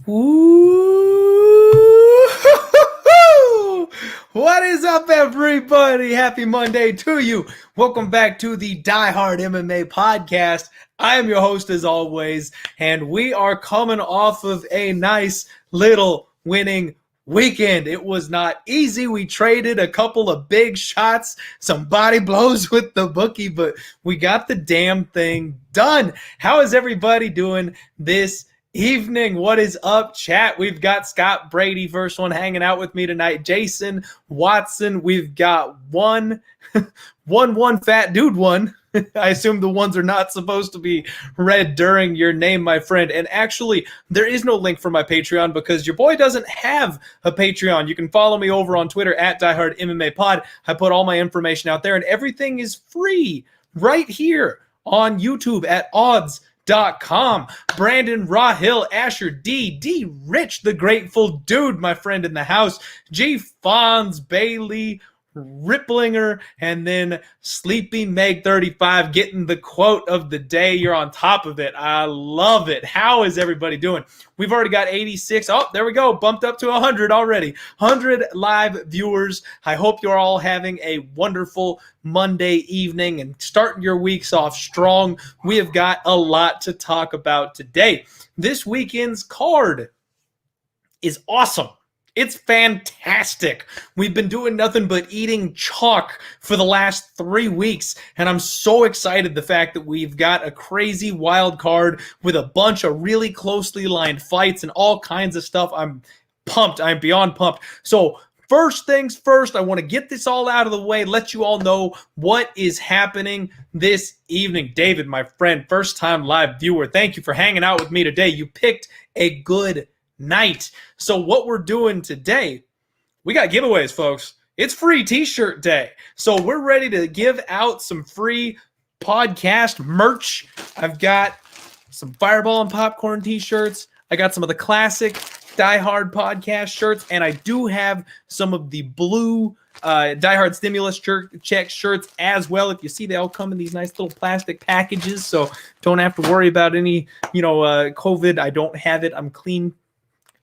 Woo! What is up, everybody? Happy Monday to you. Welcome back to the Die Hard MMA podcast. I am your host, as always, and we are coming off of a nice little winning weekend. It was not easy. We traded a couple of big shots, some body blows with the bookie, but we got the damn thing done. How is everybody doing this evening? What is up, chat? We've got Scott Brady, first one, hanging out with me tonight. Jason Watson. We've got one fat dude one. I assume the ones are not supposed to be read during your name, my friend. And actually, there is no link for my Patreon because your boy doesn't have a Patreon. You can follow me over on Twitter at DieHardMMAPod. I put all my information out there, and everything is free right here on YouTube at odds.com. Brandon, Rahil, Asher, D, Rich, the Grateful Dude, my friend in the house, G, Fonz, Bailey, Ripplinger, and then Sleepy Meg 35 getting the quote of the day. You're on top of it. I love it. How is everybody doing? We've already got 86. Oh, there we go. Bumped up to 100 already. 100 live viewers. I hope you're all having a wonderful Monday evening and starting your weeks off strong. We have got a lot to talk about today. This weekend's card is awesome. It's fantastic. We've been doing nothing but eating chalk for the last 3 weeks, and I'm so excited the fact that we've got a crazy wild card with a bunch of really closely lined fights and all kinds of stuff. I'm pumped. I'm beyond pumped. So first things first, I want to get this all out of the way, let you all know what is happening this evening. David, my friend, first-time live viewer, thank you for hanging out with me today. You picked a good night. So what we're doing today, we got giveaways, folks. It's free t-shirt day. So we're ready to give out some free podcast merch. I've got some Fireball and Popcorn t-shirts. I got some of the classic Die Hard podcast shirts, and I do have some of the blue Die Hard Stimulus check shirts as well. If you see, they all come in these nice little plastic packages, so don't have to worry about any, COVID. I don't have it. I'm clean.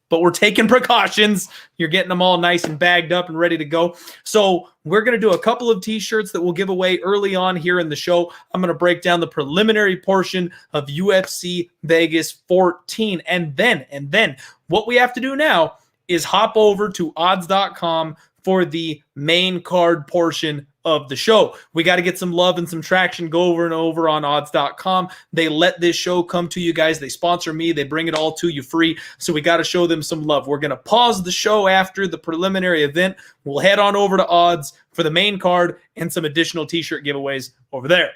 But we're taking precautions. You're getting them all nice and bagged up and ready to go. So we're going to do a couple of t-shirts that we'll give away early on here in the show. I'm going to break down the preliminary portion of UFC Vegas 14. And then what we have to do now is hop over to odds.com for the main card portion of the show. We got to get some love and some traction, go over and over on odds.com. They let this show come to you guys. They sponsor me. They bring it all to you free. So we got to show them some love. We're going to pause the show after the preliminary event. We'll head on over to odds for the main card and some additional t-shirt giveaways over there.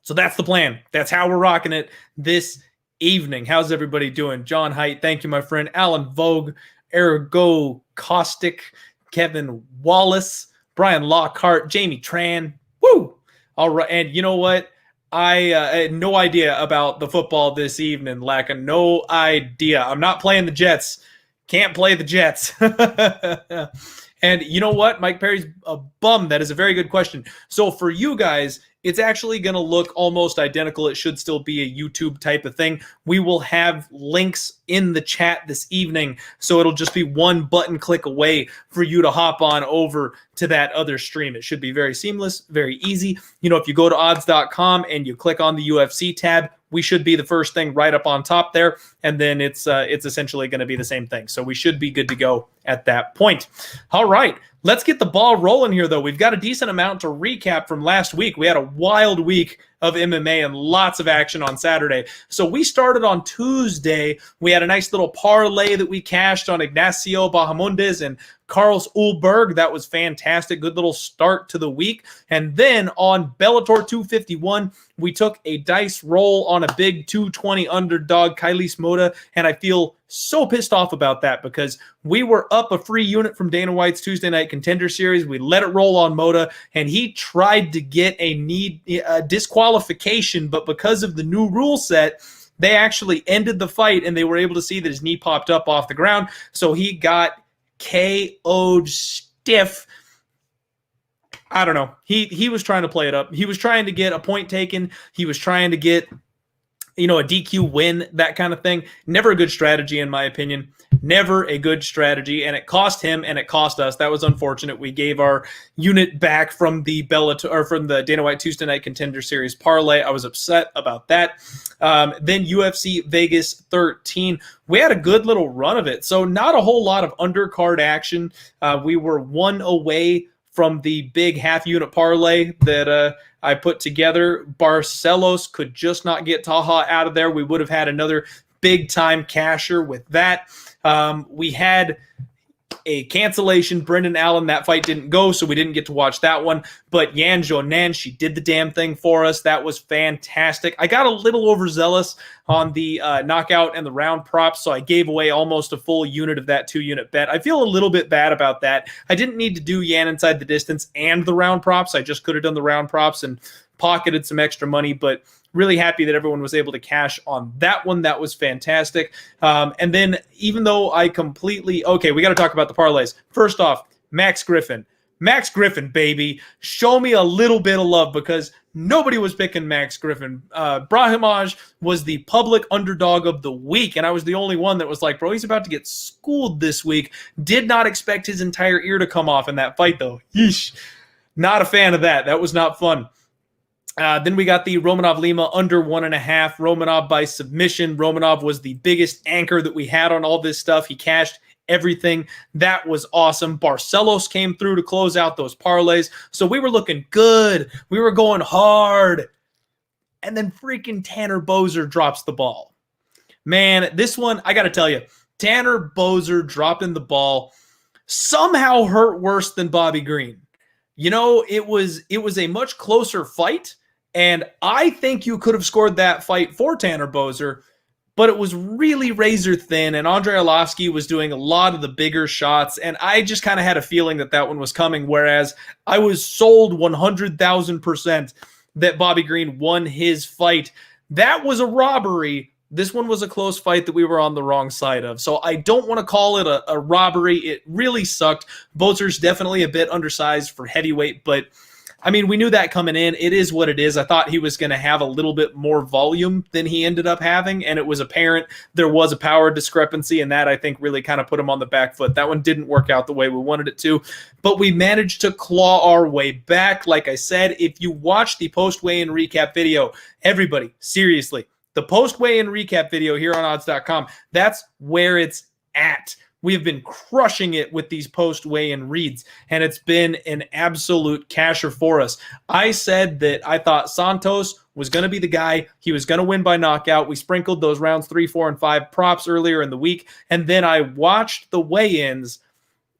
So that's the plan. That's how we're rocking it this evening. How's everybody doing? John Height, thank you, my friend. Alan Vogue, Ergo Caustic, Kevin Wallace, Brian Lockhart, Jamie Tran. Woo! All right. And you know what? I had no idea about the football this evening. No idea. I'm not playing the Jets. Can't play the Jets. And you know what? Mike Perry's a bum. That is a very good question. So for you guys, it's actually going to look almost identical. It should still be a YouTube type of thing. We will have links in the chat this evening, so it'll just be one button click away for you to hop on over to that other stream. It should be very seamless, very easy. If you go to odds.com and you click on the UFC tab, we should be the first thing right up on top there, and then it's essentially going to be the same thing. So we should be good to go at that point. All right, let's get the ball rolling here, though. We've got a decent amount to recap from last week. We had a wild week of MMA and lots of action on Saturday. So we started on Tuesday. We had a nice little parlay that we cashed on Ignacio Bahamondes and Carlos Ulberg. That was fantastic. Good little start to the week. And then on Bellator 251, we took a dice roll on a big 220 underdog, Kailis Moda, and I feel so pissed off about that because we were up a free unit from Dana White's Tuesday Night Contender Series. We let it roll on Moda, and he tried to get a disqualification, but because of the new rule set, they actually ended the fight, and they were able to see that his knee popped up off the ground, so he got KO'd stiff. I don't know. He was trying to play it up. He was trying to get a point taken. He was trying to get a DQ win, that kind of thing. Never a good strategy, in my opinion. Never a good strategy, and it cost him and it cost us. That was unfortunate. We gave our unit back from the from the Dana White Tuesday Night Contender Series parlay. I was upset about that. Then UFC Vegas 13. We had a good little run of it, so not a whole lot of undercard action. We were one away from the big half-unit parlay that I put together. Barcelos could just not get Taha out of there. We would have had another big-time casher with that. We had a cancellation. Brendan Allen, that fight didn't go, so we didn't get to watch that one. But Yan Jonan, she did the damn thing for us. That was fantastic. I got a little overzealous on the knockout and the round props, so I gave away almost a full unit of that 2-unit bet. I feel a little bit bad about that. I didn't need to do Yan inside the distance and the round props. I just could have done the round props and pocketed some extra money, but really happy that everyone was able to cash on that one. That was fantastic. And then even though I completely... Okay, we got to talk about the parlays. First off, Max Griffin. Max Griffin, baby. Show me a little bit of love because nobody was picking Max Griffin. Brahimaj was the public underdog of the week, and I was the only one that was like, bro, he's about to get schooled this week. Did not expect his entire ear to come off in that fight, though. Yeesh. Not a fan of that. That was not fun. Then we got the Romanov Lima under 1.5. Romanov by submission. Romanov was the biggest anchor that we had on all this stuff. He cashed everything. That was awesome. Barcelos came through to close out those parlays. So we were looking good. We were going hard. And then freaking Tanner Boser drops the ball. Man, this one, I got to tell you, Tanner Boser dropping the ball somehow hurt worse than Bobby Green. It was a much closer fight. And I think you could have scored that fight for Tanner Boser, but it was really razor thin, and Andrei Arlovski was doing a lot of the bigger shots, and I just kind of had a feeling that one was coming, whereas I was sold 100,000% that Bobby Green won his fight. That was a robbery. This one was a close fight that we were on the wrong side of, so I don't want to call it a robbery. It really sucked. Boser's definitely a bit undersized for heavyweight, but I mean, we knew that coming in. It is what it is. I thought he was going to have a little bit more volume than he ended up having, and it was apparent there was a power discrepancy, and that, I think, really kind of put him on the back foot. That one didn't work out the way we wanted it to, but we managed to claw our way back. Like I said, if you watch the post-weigh-in recap video, everybody, seriously, the post-weigh-in recap video here on odds.com, that's where it's at. We have been crushing it with these post-weigh-in reads, and it's been an absolute casher for us. I said that I thought Santos was going to be the guy. He was going to win by knockout. We sprinkled those rounds 3, 4, and 5 props earlier in the week, and then I watched the weigh-ins.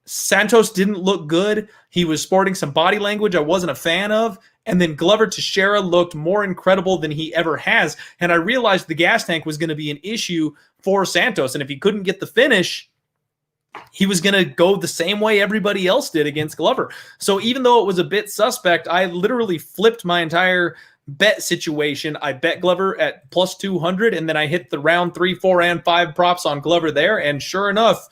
Santos didn't look good. He was sporting some body language I wasn't a fan of, and then Glover Teixeira looked more incredible than he ever has, and I realized the gas tank was going to be an issue for Santos, and if he couldn't get the finish, he was going to go the same way everybody else did against Glover. So even though it was a bit suspect, I literally flipped my entire bet situation. I bet Glover at plus 200, and then I hit the round 3, 4, and 5 props on Glover there. And sure enough,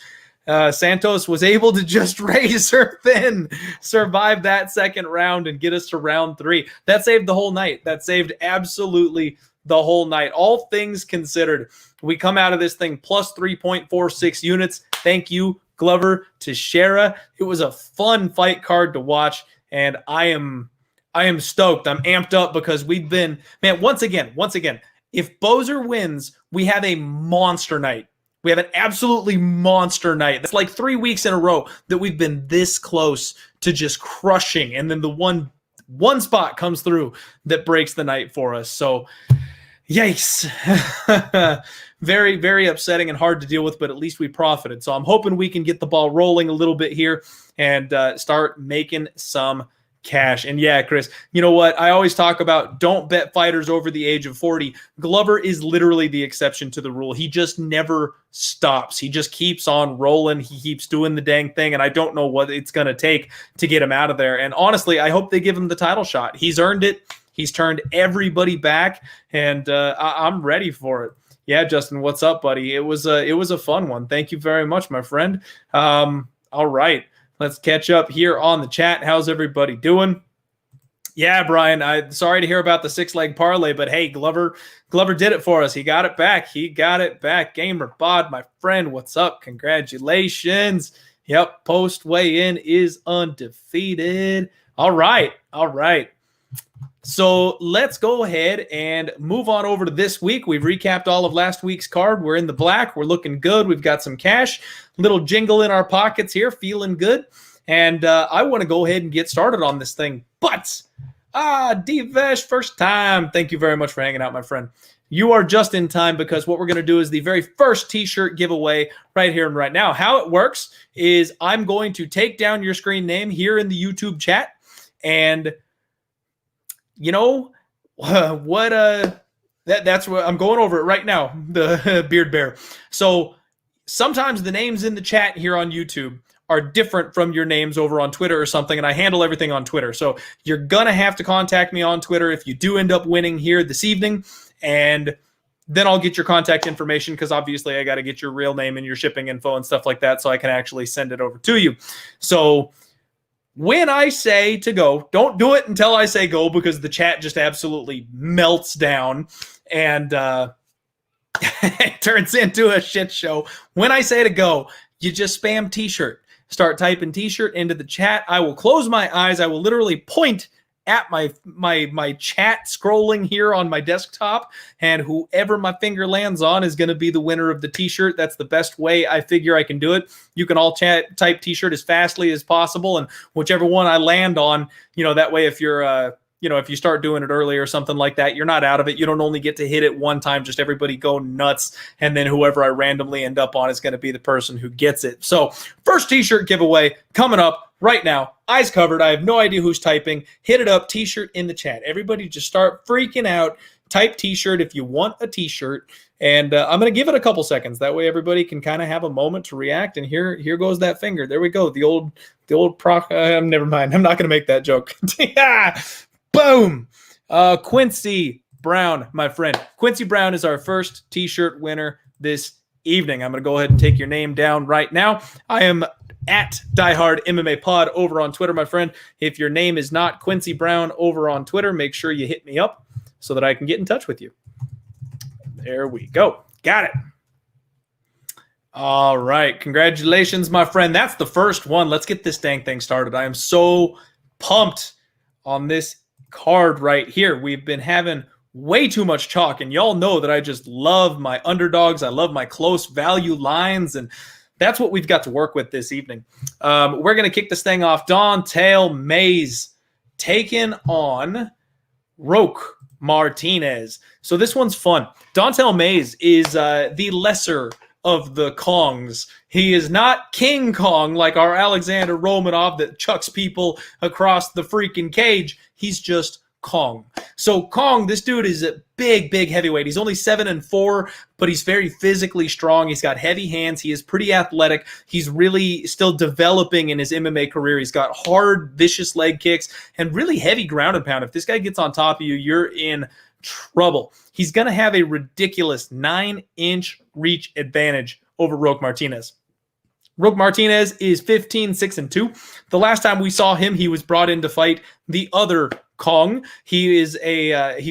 Santos was able to just razor thin survive that second round and get us to round 3. That saved the whole night. That saved absolutely the whole night. All things considered, we come out of this thing plus 3.46 units. Thank you, Glover Teixeira. It was a fun fight card to watch, and I am stoked. I'm amped up because we've been, man, once again, if Boser wins, we have a monster night. We have an absolutely monster night. That's like 3 weeks in a row that we've been this close to just crushing, and then the one spot comes through that breaks the night for us. So, yikes. Very, very upsetting and hard to deal with, but at least we profited. So I'm hoping we can get the ball rolling a little bit here and start making some cash. And yeah, Chris, you know what? I always talk about don't bet fighters over the age of 40. Glover is literally the exception to the rule. He just never stops. He just keeps on rolling. He keeps doing the dang thing, and I don't know what it's going to take to get him out of there. And honestly, I hope they give him the title shot. He's earned it. He's turned everybody back, and I'm ready for it. Yeah, Justin, what's up, buddy? It was a fun one. Thank you very much, my friend. All right, let's catch up here on the chat. How's everybody doing? Yeah, Brian, I'm sorry to hear about the 6-leg parlay, but hey, Glover did it for us. He got it back. Gamer Bod, my friend, what's up? Congratulations. Yep, post weigh-in is undefeated. All right. So let's go ahead and move on over to this week. We've recapped all of last week's card. We're in the black. We're looking good. We've got some cash, little jingle in our pockets here, feeling good. And I want to go ahead and get started on this thing. But, Divesh, first time. Thank you very much for hanging out, my friend. You are just in time because what we're going to do is the very first t-shirt giveaway right here and right now. How it works is I'm going to take down your screen name here in the YouTube chat. And you know what? That's what I'm going over it right now, the Beard Bear. So sometimes the names in the chat here on YouTube are different from your names over on Twitter or something, and I handle everything on Twitter. So you're going to have to contact me on Twitter if you do end up winning here this evening, and then I'll get your contact information because obviously I got to get your real name and your shipping info and stuff like that so I can actually send it over to you. So when I say to go, don't do it until I say go because the chat just absolutely melts down and it turns into a shit show. When I say to go, you just spam t-shirt. Start typing t-shirt into the chat. I will close my eyes. I will literally point at my chat scrolling here on my desktop, and whoever my finger lands on is going to be the winner of the t-shirt. That's the best way I figure I can do it. You can all type t-shirt as fastly as possible, and whichever one I land on, that way if you're if you start doing it early or something like that, you're not out of it. You don't only get to hit it one time, just everybody go nuts. And then whoever I randomly end up on is going to be the person who gets it. So first t-shirt giveaway coming up right now. Eyes covered. I have no idea who's typing. Hit it up. T-shirt in the chat. Everybody just start freaking out. Type t-shirt if you want a t-shirt. And I'm going to give it a couple seconds. That way everybody can kind of have a moment to react. And here goes that finger. There we go. The old proc. Never mind. I'm not going to make that joke. Boom. Quincy Brown, my friend. Quincy Brown is our first t-shirt winner this evening. I'm going to go ahead and take your name down right now. I am at Diehard MMA Pod over on Twitter, my friend. If your name is not Quincy Brown over on Twitter, make sure you hit me up so that I can get in touch with you. There we go. Got it. All right. Congratulations, my friend. That's the first one. Let's get this dang thing started. I am so pumped on this card right here. We've been having way too much chalk, and y'all know that I just love my underdogs. I love my close value lines, and that's what we've got to work with this evening. We're going to kick this thing off. Don'Tale Mayes taking on Roque Martinez. So this one's fun. Don'Tale Mayes is the lesser of the Kongs. He is not King Kong like our Alexander Romanov that chucks people across the freaking cage. He's just Kong. So Kong, this dude is a big heavyweight. He's only 7'4", but he's very physically strong. He's got heavy hands. He is pretty athletic. He's really still developing in his MMA career. He's got hard, vicious leg kicks and really heavy ground and pound. If this guy gets on top of you, you're in trouble. He's going to have a ridiculous 9-inch reach advantage over Roque Martinez. Roque Martinez is 15-6-2. The last time we saw him, he was brought in to fight the other Kong. He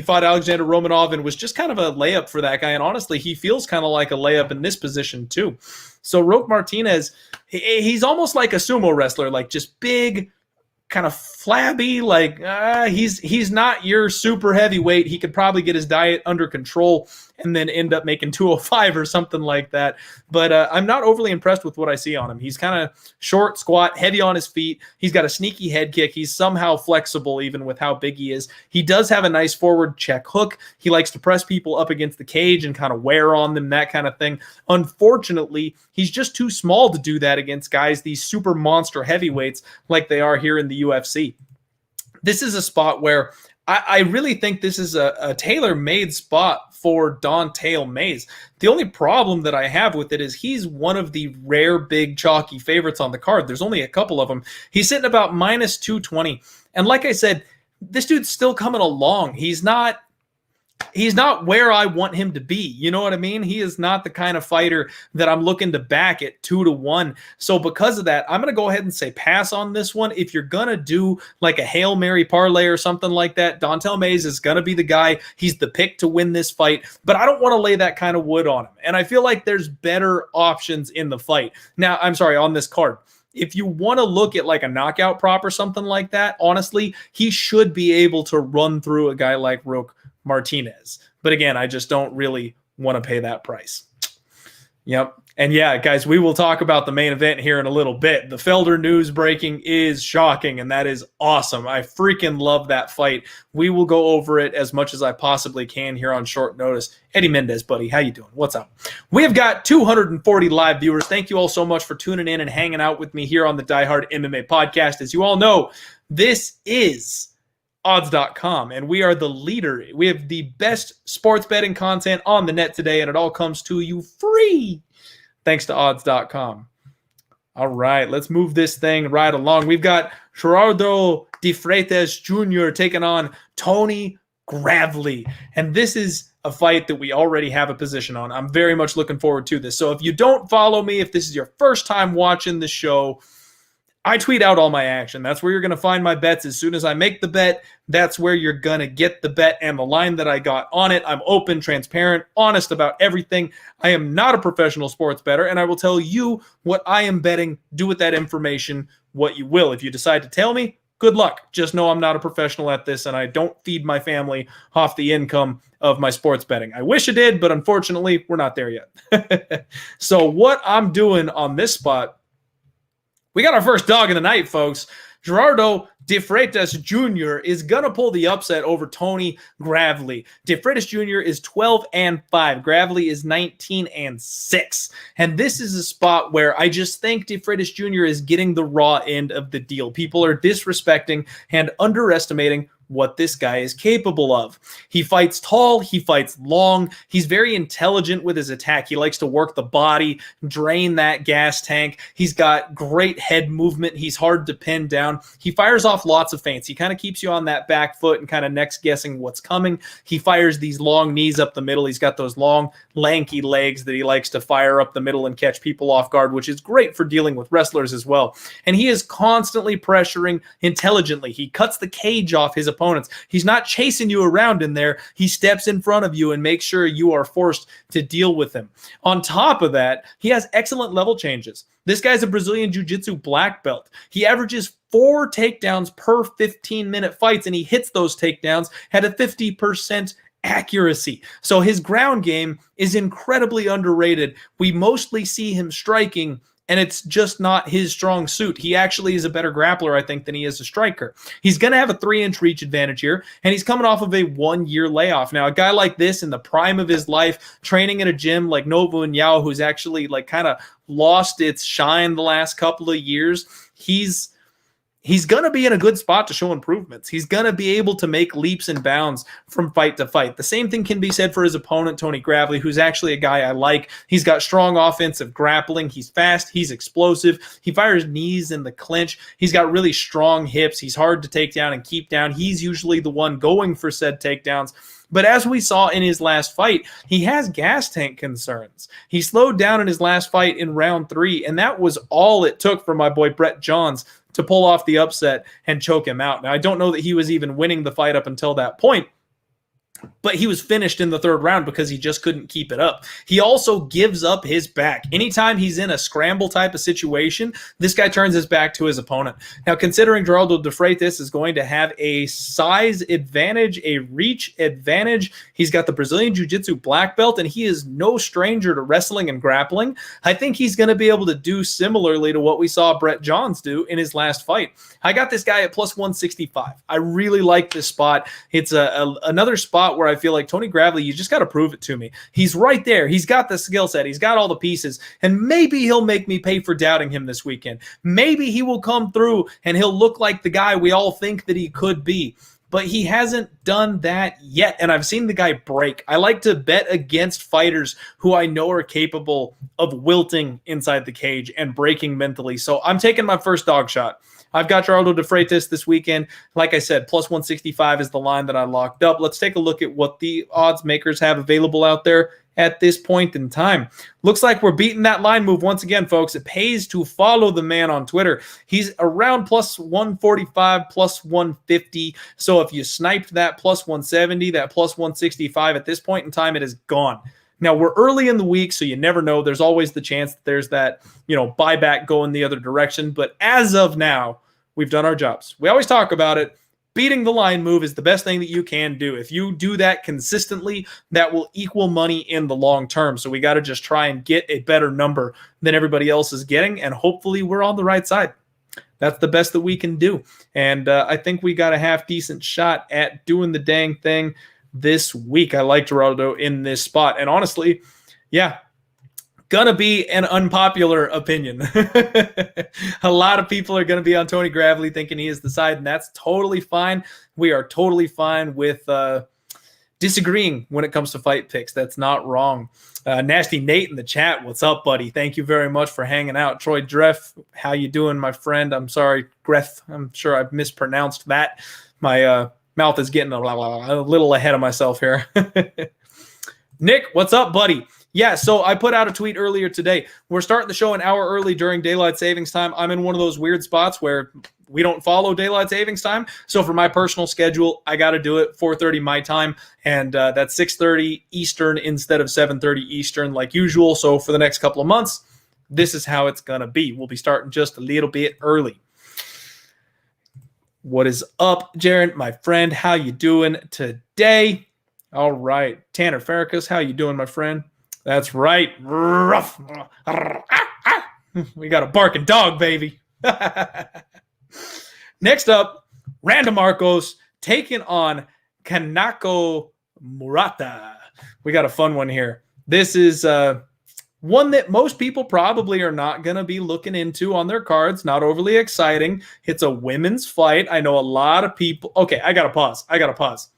fought Alexander Romanov and was just kind of a layup for that guy. And honestly, he feels kind of like a layup in this position too. So Roque Martinez, he's almost like a sumo wrestler, like just big, kind of flabby, like he's not your super heavyweight. He could probably get his diet under control and then end up making 205 or something like that. But I'm not overly impressed with what I see on him. He's kind of short, squat, heavy on his feet. He's got a sneaky head kick. He's somehow flexible even with how big he is. He does have a nice forward check hook. He likes to press people up against the cage and kind of wear on them, that kind of thing. Unfortunately, he's just too small to do that against guys, these super monster heavyweights like they are here in the UFC. This is a spot where I really think this is a tailor-made spot for Don'Tale Mayes. The only problem that I have with it is he's one of the rare big chalky favorites on the card. There's only a couple of them. He's sitting about -220. And like I said, this dude's still coming along. He's not he's not where I want him to be. You know what I mean? He is not the kind of fighter that I'm looking to back at 2-1. So because of that, I'm going to go ahead and say pass on this one. If you're going to do like a Hail Mary parlay or something like that, Don'Tale Mayes is going to be the guy. He's the pick to win this fight, but I don't want to lay that kind of wood on him. And I feel like there's better options in the fight. Now, I'm sorry, on this card. If you want to look at like a knockout prop or something like that, honestly, he should be able to run through a guy like Roque Martinez. But again, I just don't really want to pay that price. Yep. And yeah, guys, we will talk about the main event here in a little bit. The Felder news breaking is shocking, and that is awesome. I freaking love that fight. We will go over it as much as I possibly can here on short notice. Eddie Mendez, buddy, how you doing? What's up? We have got 240 live viewers. Thank you all so much for tuning in and hanging out with me here on the Die Hard MMA podcast. As you all know, this is odds.com, and we are the leader. We have the best sports betting content on the net today, and it all comes to you free thanks to odds.com. All right, let's move this thing right along. We've got Geraldo de Freitas Jr. taking on Tony Gravely, and this is a fight that we already have a position on. I'm very much looking forward to this. So if you don't follow me, if this is your first time watching the show, I tweet out all my action. That's where you're going to find my bets. As soon as I make the bet, that's where you're going to get the bet and the line that I got on it. I'm open, transparent, honest about everything. I am not a professional sports bettor, and I will tell you what I am betting. Do with that information what you will. If you decide to tell me, good luck. Just know I'm not a professional at this, and I don't feed my family off the income of my sports betting. I wish I did, but unfortunately, we're not there yet. So what I'm doing on this spot, we got our first dog of the night, folks. Geraldo de Freitas Jr. is going to pull the upset over Tony Gravely. De Freitas Jr. is 12-5. Gravely is 19-6. And this is a spot where I just think De Freitas Jr. is getting the raw end of the deal. People are disrespecting and underestimating what this guy is capable of. He fights tall, he fights long, he's very intelligent with his attack. He likes to work the body, drain that gas tank. He's got great head movement. He's hard to pin down. He fires off lots of feints. He kind of keeps you on that back foot and kind of next guessing what's coming. He fires these long knees up the middle. He's got those long, lanky legs that he likes to fire up the middle and catch people off guard, which is great for dealing with wrestlers as well. And he is constantly pressuring intelligently. He cuts the cage off his opponents. He's not chasing you around in there. He steps in front of you and makes sure you are forced to deal with him. On top of that, he has excellent level changes. This guy's a Brazilian Jiu-Jitsu black belt. He averages 4 takedowns per 15-minute fights, and he hits those takedowns at a 50% accuracy. So his ground game is incredibly underrated. We mostly see him striking, and it's just not his strong suit. He actually is a better grappler, I think, than he is a striker. He's going to have a 3-inch reach advantage here, and he's coming off of a 1-year layoff. Now, a guy like this in the prime of his life, training at a gym like Novo and Yao, who's actually like kind of lost its shine the last couple of years, he's going to be in a good spot to show improvements. He's going to be able to make leaps and bounds from fight to fight. The same thing can be said for his opponent, Tony Gravely, who's actually a guy I like. He's got strong offensive grappling. He's fast. He's explosive. He fires knees in the clinch. He's got really strong hips. He's hard to take down and keep down. He's usually the one going for said takedowns. But as we saw in his last fight, he has gas tank concerns. He slowed down in his last fight in round 3, and that was all it took for my boy Brett Johns to pull off the upset and choke him out. Now, I don't know that he was even winning the fight up until that point, but he was finished in the 3rd round because he just couldn't keep it up. He also gives up his back. Anytime he's in a scramble type of situation, this guy turns his back to his opponent. Now, considering Geraldo de Freitas is going to have a size advantage, a reach advantage, he's got the Brazilian Jiu-Jitsu black belt, and he is no stranger to wrestling and grappling. I think he's going to be able to do similarly to what we saw Brett Johns do in his last fight. I got this guy at plus 165. I really like this spot. It's another spot where I feel like Tony Gravely, you just got to prove it to me. He's right there. He's got the skill set. He's got all the pieces. And maybe he'll make me pay for doubting him this weekend. Maybe he will come through and he'll look like the guy we all think that he could be. but he hasn't done that yet, and I've seen the guy break. I like to bet against fighters who I know are capable of wilting inside the cage and breaking mentally, so I'm taking my first dog shot. I've got Geraldo de Freitas this weekend. Like I said, plus 165 is the line that I locked up. Let's take a look at what the odds makers have available out there at this point in time. Looks like we're beating that line move once again, folks. It pays to follow the man on Twitter. He's around plus 145, plus 150. So if you sniped that plus 170, that plus 165, at this point in time, it is gone. Now, we're early in the week, so you never know. There's always the chance that there's that, buyback going the other direction. But as of now, we've done our jobs. We always talk about it. Beating the line move is the best thing that you can do. If you do that consistently, that will equal money in the long term. So we got to just try and get a better number than everybody else is getting, and hopefully we're on the right side. That's the best that we can do. And I think we got a half-decent shot at doing the dang thing this week. I like Geraldo in this spot. And honestly, yeah, gonna be an unpopular opinion. A lot of people are gonna be on Tony Gravely thinking he is the side, and that's totally fine. We are totally fine with disagreeing when it comes to fight picks. That's not wrong. Nasty Nate in the chat, what's up, buddy? Thank you very much for hanging out. Troy Dreff, how you doing, my friend? I'm sorry, Greth. I'm sure I've mispronounced that. My mouth is getting a little ahead of myself here. Nick, what's up, buddy? Yeah, so I put out a tweet earlier today. We're starting the show an hour early during daylight savings time. I'm in one of those weird spots where we don't follow daylight savings time. So for my personal schedule, I got to do it 4:30 my time, and that's 6:30 Eastern instead of 7:30 Eastern like usual. So for the next couple of months, this is how it's going to be. We'll be starting just a little bit early. What is up, Jaron, my friend? How you doing today? All right. Tanner Farragus, how you doing, my friend? That's right. Ruff. We got a barking dog, baby. Next up, Randa Markos taking on Kanako Murata. We got a fun one here. This is one that most people probably are not going to be looking into on their cards. Not overly exciting. It's a women's fight. I know a lot of people. Okay, I got to pause.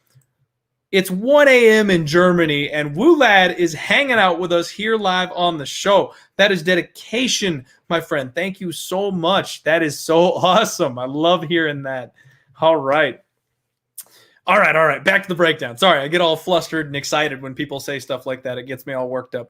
It's 1 a.m. in Germany, and Wulad is hanging out with us here live on the show. That is dedication, my friend. Thank you so much. That is so awesome. I love hearing that. All right. Back to the breakdown. Sorry, I get all flustered and excited when people say stuff like that. It gets me all worked up.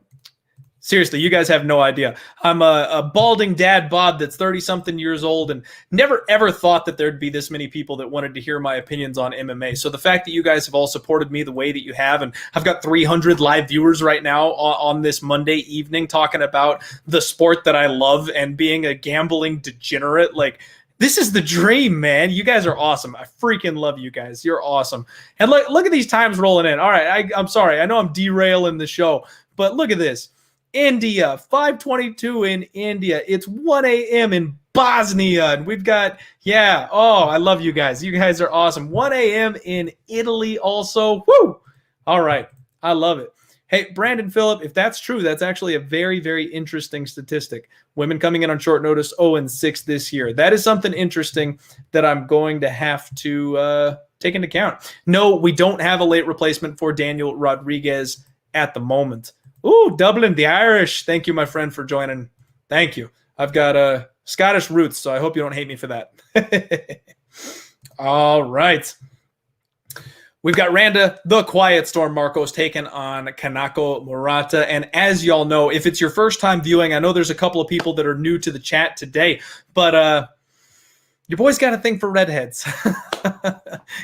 Seriously, you guys have no idea. I'm a balding dad bod that's 30-something years old and never, ever thought that there'd be this many people that wanted to hear my opinions on MMA. So the fact that you guys have all supported me the way that you have, and I've got 300 live viewers right now on this Monday evening talking about the sport that I love and being a gambling degenerate, like, this is the dream, man. You guys are awesome. I freaking love you guys. You're awesome. And look at these times rolling in. All right, I'm sorry. I know I'm derailing the show, but look at this. India, 5:22 in India. It's 1 a.m. in Bosnia. And we've got, I love you guys. You guys are awesome. 1 a.m. in Italy also. Woo! All right. I love it. Hey, Brandon Phillip, if that's true, that's actually a very, very interesting statistic. Women coming in on short notice 0-6 this year. That is something interesting that I'm going to have to take into account. No, we don't have a late replacement for Daniel Rodriguez at the moment. Ooh, Dublin, the Irish. Thank you, my friend, for joining. Thank you. I've got Scottish roots, so I hope you don't hate me for that. All right. We've got Randa, the Quiet Storm Markos, taking on Kanako Murata. And as y'all know, if it's your first time viewing, I know there's a couple of people that are new to the chat today, but your boy's got a thing for redheads.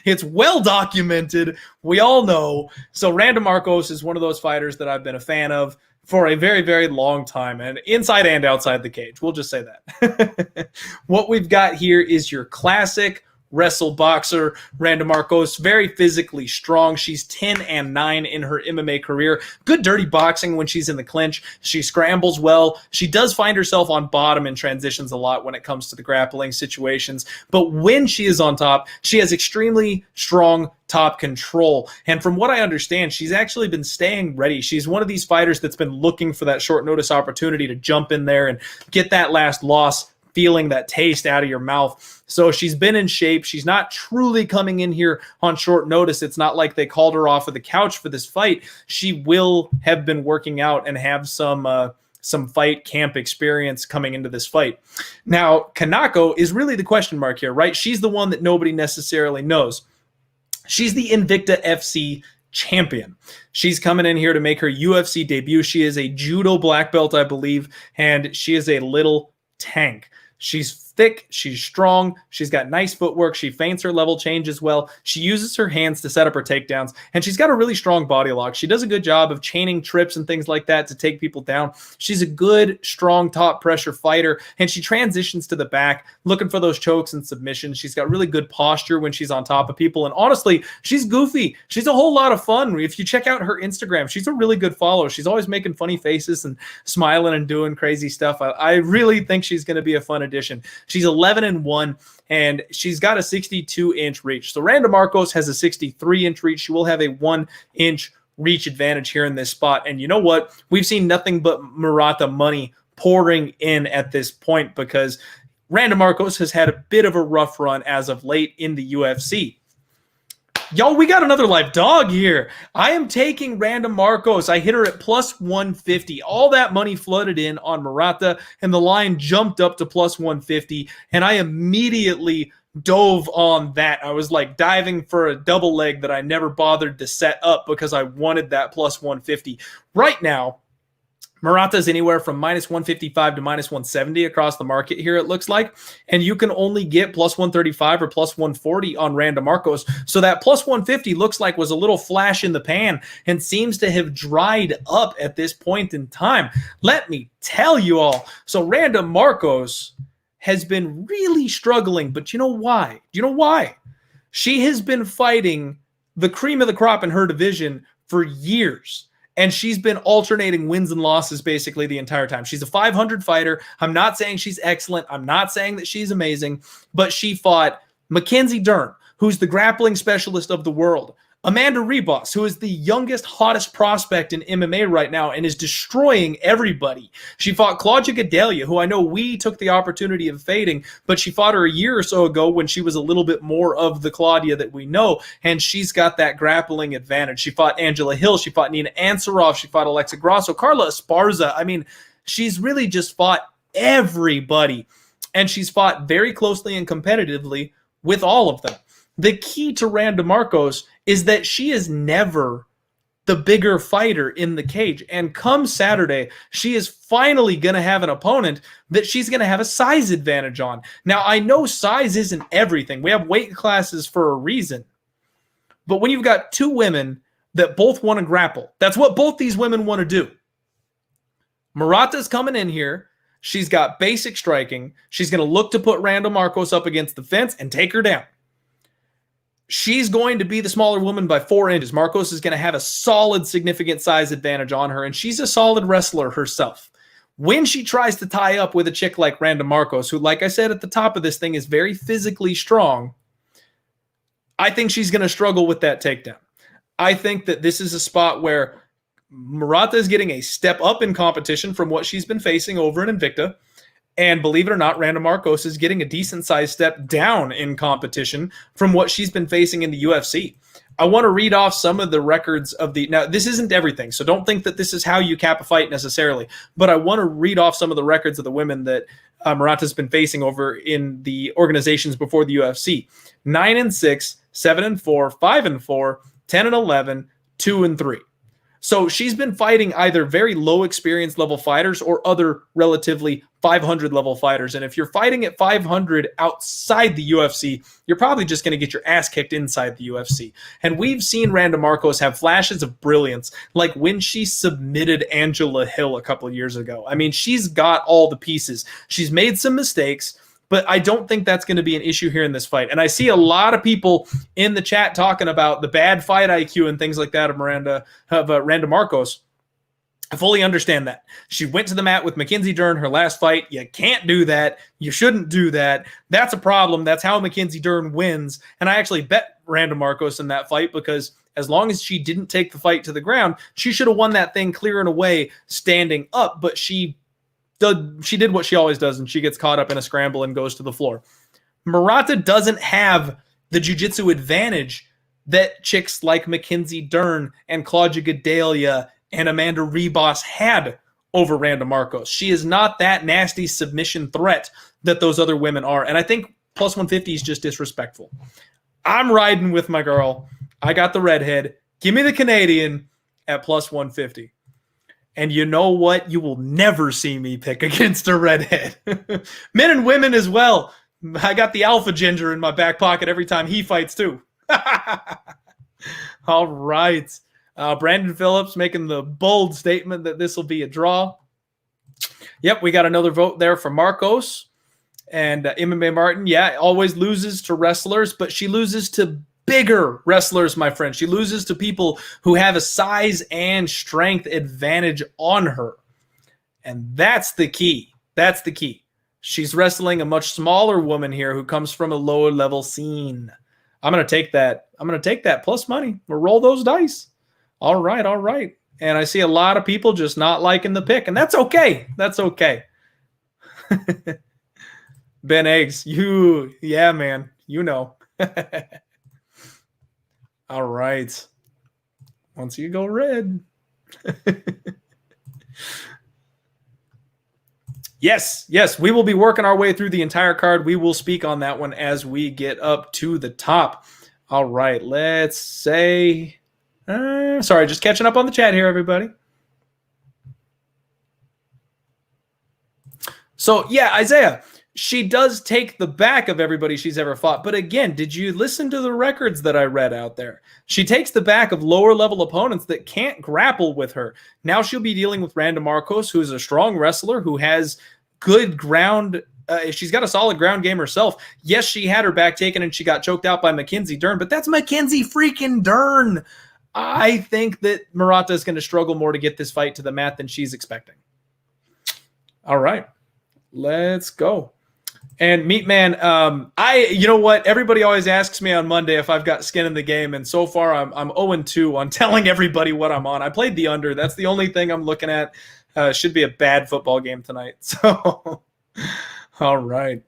It's well documented. We all know. So Randa Markos is one of those fighters that I've been a fan of for a very, very long time, and inside and outside the cage. We'll just say that. What we've got here is your classic wrestle boxer, Randa Markos, very physically strong. She's 10-9 in her MMA career. Good dirty boxing when she's in the clinch. She scrambles well. She does find herself on bottom and transitions a lot when it comes to the grappling situations. But when she is on top, she has extremely strong top control. And from what I understand, she's actually been staying ready. She's one of these fighters that's been looking for that short notice opportunity to jump in there and get that last loss feeling, that taste out of your mouth. So she's been in shape. She's not truly coming in here on short notice. It's not like they called her off of the couch for this fight. She will have been working out and have some fight camp experience coming into this fight. Now, Kanako is really the question mark here, right? She's the one that nobody necessarily knows. She's the Invicta FC champion. She's coming in here to make her UFC debut. She is a judo black belt, I believe, and she is a little tank. She's thick, she's strong, she's got nice footwork, she feints her level change as well. She uses her hands to set up her takedowns, and she's got a really strong body lock. She does a good job of chaining trips and things like that to take people down. She's a good, strong top pressure fighter, and she transitions to the back, looking for those chokes and submissions. She's got really good posture when she's on top of people, and honestly, she's goofy. She's a whole lot of fun. If you check out her Instagram, she's a really good follow. She's always making funny faces and smiling and doing crazy stuff. I really think she's going to be a fun addition. She's 11-1, and she's got a 62-inch reach. So Randa Markos has a 63-inch reach. She will have a 1-inch reach advantage here in this spot. And you know what? We've seen nothing but Murata money pouring in at this point because Randa Markos has had a bit of a rough run as of late in the UFC. Yo, we got another live dog here. I am taking Randa Markos. I hit her at plus 150. All that money flooded in on Murata, and the line jumped up to plus 150, and I immediately dove on that. I was like diving for a double leg that I never bothered to set up because I wanted that plus 150. Right now, Murata is anywhere from minus 155 to minus 170 across the market here, it looks like. And you can only get plus 135 or plus 140 on Randa Markos. So that plus 150 looks like was a little flash in the pan and seems to have dried up at this point in time. Let me tell you all. So Randa Markos has been really struggling, but you know why? Do you know why? She has been fighting the cream of the crop in her division for years. And she's been alternating wins and losses basically the entire time. She's a 500 fighter. I'm not saying she's excellent. I'm not saying that she's amazing. But she fought Mackenzie Dern, who's the grappling specialist of the world. Amanda Ribas, who is the youngest, hottest prospect in MMA right now and is destroying everybody. She fought Claudia Gadelha, who I know we took the opportunity of fading, but she fought her a year or so ago when she was a little bit more of the Claudia that we know, and she's got that grappling advantage. She fought Angela Hill. She fought Nina Ansaroff. She fought Alexa Grasso, Carla Esparza. I mean, she's really just fought everybody, and she's fought very closely and competitively with all of them. The key to Randa Markos is that she is never the bigger fighter in the cage. And come Saturday, she is finally going to have an opponent that she's going to have a size advantage on. Now, I know size isn't everything. We have weight classes for a reason. But when you've got two women that both want to grapple, that's what both these women want to do. Murata's coming in here. She's got basic striking. She's going to look to put Randa Markos up against the fence and take her down. She's going to be the smaller woman by 4 inches. Markos is going to have a solid, significant size advantage on her, and she's a solid wrestler herself. When she tries to tie up with a chick like Randa Markos, who, like I said at the top of this thing, is very physically strong, I think she's going to struggle with that takedown. I think that this is a spot where Murata is getting a step up in competition from what she's been facing over in Invicta. And believe it or not, Randa Markos is getting a decent-sized step down in competition from what she's been facing in the UFC. I want to read off some of the records of the... Now, this isn't everything, so don't think that this is how you cap a fight necessarily. But I want to read off some of the records of the women that Murata's been facing over in the organizations before the UFC. 9-6, 7-4, 5-4, 10-11, 2-3. So she's been fighting either very low experience level fighters or other relatively 500 level fighters. And if you're fighting at 500 outside the UFC, you're probably just going to get your ass kicked inside the UFC. And we've seen Randa Markos have flashes of brilliance, like when she submitted Angela Hill a couple of years ago. I mean, she's got all the pieces. She's made some mistakes, but I don't think that's going to be an issue here in this fight. And I see a lot of people in the chat talking about the bad fight IQ and things like that of Randa Markos. I fully understand that. She went to the mat with Mackenzie Dern her last fight. You can't do that. You shouldn't do that. That's a problem. That's how Mackenzie Dern wins. And I actually bet Randa Markos in that fight because as long as she didn't take the fight to the ground, she should have won that thing clear and away standing up. But she she did what she always does, and she gets caught up in a scramble and goes to the floor. Murata doesn't have the jiu-jitsu advantage that chicks like Mackenzie Dern and Claudia Gadelia and Amanda Ribas had over Randa Markos. She is not that nasty submission threat that those other women are. And I think plus 150 is just disrespectful. I'm riding with my girl. I got the redhead. Give me the Canadian at plus 150. And you know what? You will never see me pick against a redhead. Men and women as well. I got the alpha ginger in my back pocket every time he fights too. All right. Brandon Phillips making the bold statement that this will be a draw. Yep, we got another vote there for Markos. And MMA Martin, yeah, always loses to wrestlers, but she loses to bigger wrestlers, my friend. She loses to people who have a size and strength advantage on her. And that's the key. That's the key. She's wrestling a much smaller woman here who comes from a lower level scene. I'm going to take that. I'm going to take that plus money. We'll roll those dice. All right, all right. And I see a lot of people just not liking the pick, and that's okay. That's okay. Ben Eggs, yeah, man, you know. All right. Once you go red. Yes, we will be working our way through the entire card. We will speak on that one as we get up to the top. All right, let's say... sorry, just catching up on the chat here, everybody. So, yeah, Isaiah, she does take the back of everybody she's ever fought. But again, did you listen to the records that I read out there? She takes the back of lower-level opponents that can't grapple with her. Now she'll be dealing with Randa Markos, who is a strong wrestler, who has good ground. She's got a solid ground game herself. Yes, she had her back taken and she got choked out by Mackenzie Dern, but that's Mackenzie freaking Dern. I think that Murata is going to struggle more to get this fight to the mat than she's expecting. All right, let's go. And Meatman, you know what? Everybody always asks me on Monday if I've got skin in the game, and so far I'm 0-2 on telling everybody what I'm on. I played the under. That's the only thing I'm looking at. Should be a bad football game tonight. So, all right.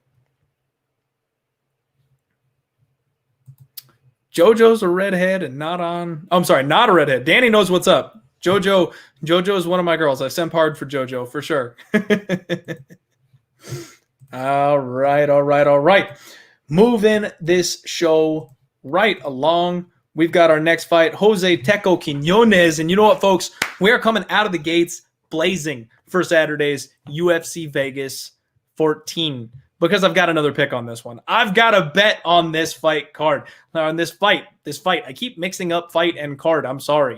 JoJo's a redhead and not on. I'm sorry, not a redhead. Danny knows what's up. JoJo is one of my girls. I sent hard for JoJo for sure. All right. Moving this show right along. We've got our next fight, Jose Teco Quiñónez. And you know what, folks? We are coming out of the gates blazing for Saturday's UFC Vegas 14. Because I've got another pick on this one. I've got a bet on this fight card. On this fight. I keep mixing up fight and card. I'm sorry.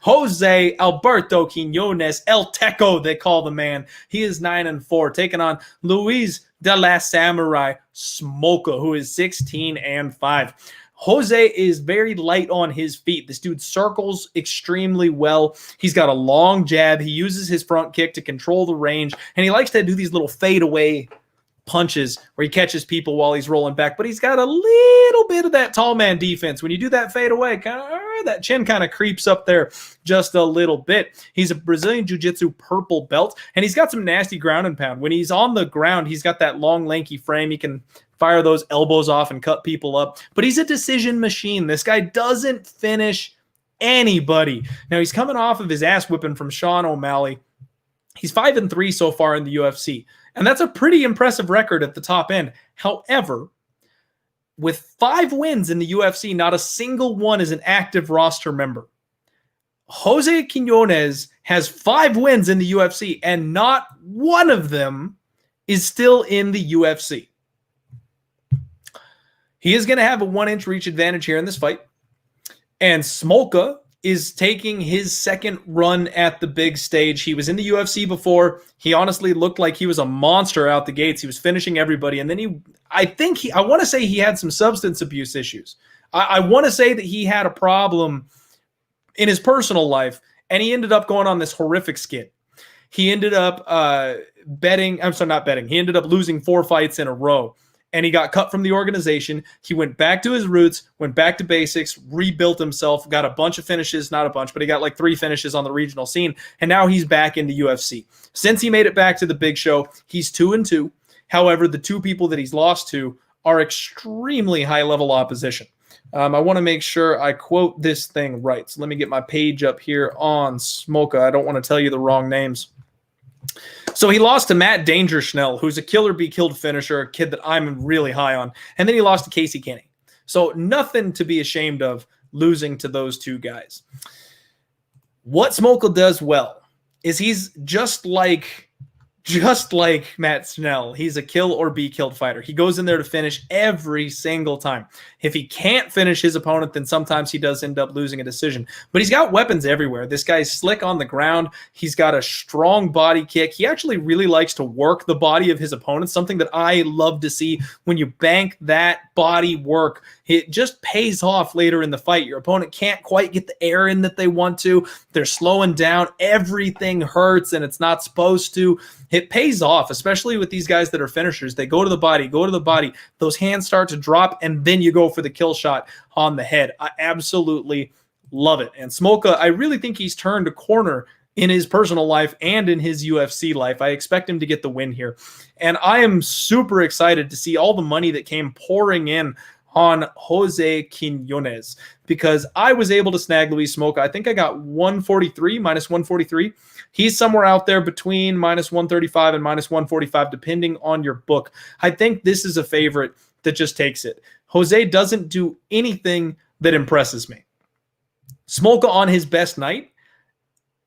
Jose Alberto Quiñónez, El Teco, they call the man. He is 9-4, taking on Luis de la Samurai Smolka, who is 16-5. Jose is very light on his feet. This dude circles extremely well. He's got a long jab. He uses his front kick to control the range, and he likes to do these little fadeaway punches where he catches people while he's rolling back, but he's got a little bit of that tall man defense. When you do that fade away, that chin kind of creeps up there just a little bit. He's a Brazilian Jiu-Jitsu purple belt, and he's got some nasty ground and pound. When he's on the ground, he's got that long, lanky frame. He can fire those elbows off and cut people up, but he's a decision machine. This guy doesn't finish anybody. Now, he's coming off of his ass whipping from Sean O'Malley. He's 5-3 so far in the UFC. And that's a pretty impressive record at the top end. However, with 5 wins in the UFC, not a single one is an active roster member. Jose Quiñónez has 5 wins in the UFC, and not one of them is still in the UFC. He is going to have a 1-inch reach advantage here in this fight. And Smolka is taking his second run at the big stage. He was in the UFC before. He honestly looked like he was a monster out the gates. He was finishing everybody. And then I want to say he had some substance abuse issues. I want to say that he had a problem in his personal life, and he ended up going on this horrific skid. He ended up He ended up losing 4 fights in a row. and he got cut from the organization. He went back to his roots, went back to basics, rebuilt himself, got a bunch of finishes, not a bunch, but he got like 3 finishes on the regional scene, and now he's back in the UFC. Since he made it back to the big show, he's 2-2. However, the 2 people that he's lost to are extremely high-level opposition. I want to make sure I quote this thing right. So let me get my page up here on Smolka. I don't want to tell you the wrong names. So he lost to Matt Danger Schnell, who's a killer be killed finisher, a kid that I'm really high on. And then he lost to Casey Kenny. So nothing to be ashamed of losing to those 2 guys. What Smolka does well is he's just like Matt Schnell. He's a kill or be killed fighter. He goes in there to finish every single time. If he can't finish his opponent, then sometimes he does end up losing a decision. But he's got weapons everywhere. This guy's slick on the ground. He's got a strong body kick. He actually really likes to work the body of his opponent, something that I love to see. When you bank that body work, it just pays off later in the fight. Your opponent can't quite get the air in that they want to. They're slowing down. Everything hurts, and it's not supposed to. It pays off, especially with these guys that are finishers. They go to the body. Those hands start to drop, and then you go for the kill shot on the head. I absolutely love it. And Smolka, I really think he's turned a corner in his personal life and in his UFC life. I expect him to get the win here. And I am super excited to see all the money that came pouring in on Jose Quiñónez, because I was able to snag Luis Smolka. I think I got 143, minus 143. He's somewhere out there between minus 135 and minus 145, depending on your book. I think this is a favorite that just takes it. Jose doesn't do anything that impresses me. Smolka on his best night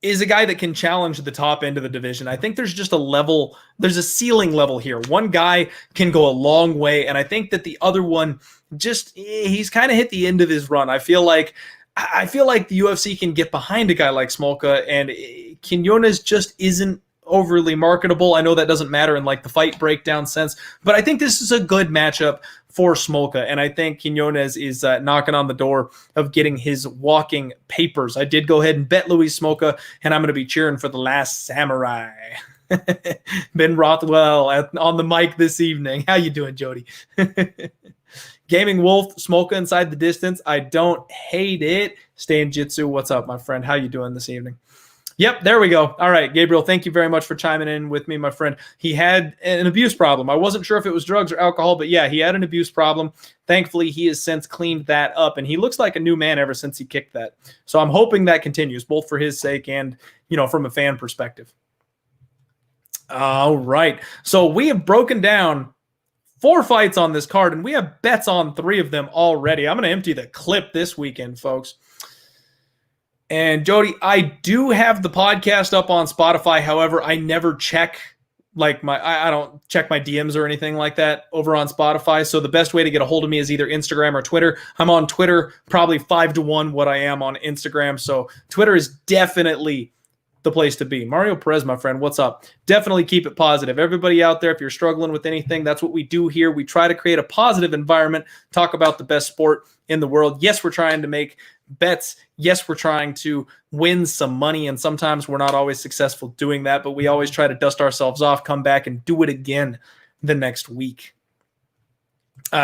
is a guy that can challenge the top end of the division. I think there's just there's a ceiling level here. One guy can go a long way, and I think that the other one he's kind of hit the end of his run. I feel like the UFC can get behind a guy like Smolka, and Quiñónez just isn't overly marketable. I know that doesn't matter in like the fight breakdown sense, but I think this is a good matchup for Smolka, and I think Quiñónez is knocking on the door of getting his walking papers. I did go ahead and bet Luis Smolka, and I'm going to be cheering for the last samurai. Ben Rothwell on the mic this evening. How you doing, Jody? Gaming Wolf, Smolka inside the distance. I don't hate it. Stay in Jitsu. What's up, my friend? How you doing this evening? Yep, there we go. All right, Gabriel, thank you very much for chiming in with me, my friend. He had an abuse problem. I wasn't sure if it was drugs or alcohol, but yeah, he had an abuse problem. Thankfully, he has since cleaned that up, and he looks like a new man ever since he kicked that. So I'm hoping that continues, both for his sake and, from a fan perspective. All right, so we have broken down 4 fights on this card, and we have bets on 3 of them already. I'm going to empty the clip this weekend, folks. And Jody, I do have the podcast up on Spotify. However, I never check I don't check my DMs or anything like that over on Spotify. So the best way to get a hold of me is either Instagram or Twitter. I'm on Twitter, probably 5-1 what I am on Instagram. So Twitter is definitely the place to be. Mario Perez, my friend, what's up? Definitely keep it positive. Everybody out there, if you're struggling with anything, that's what we do here. We try to create a positive environment, talk about the best sport in the world. Yes, we're trying to make bets. Yes, we're trying to win some money, and sometimes we're not always successful doing that, but we always try to dust ourselves off, come back, and do it again the next week.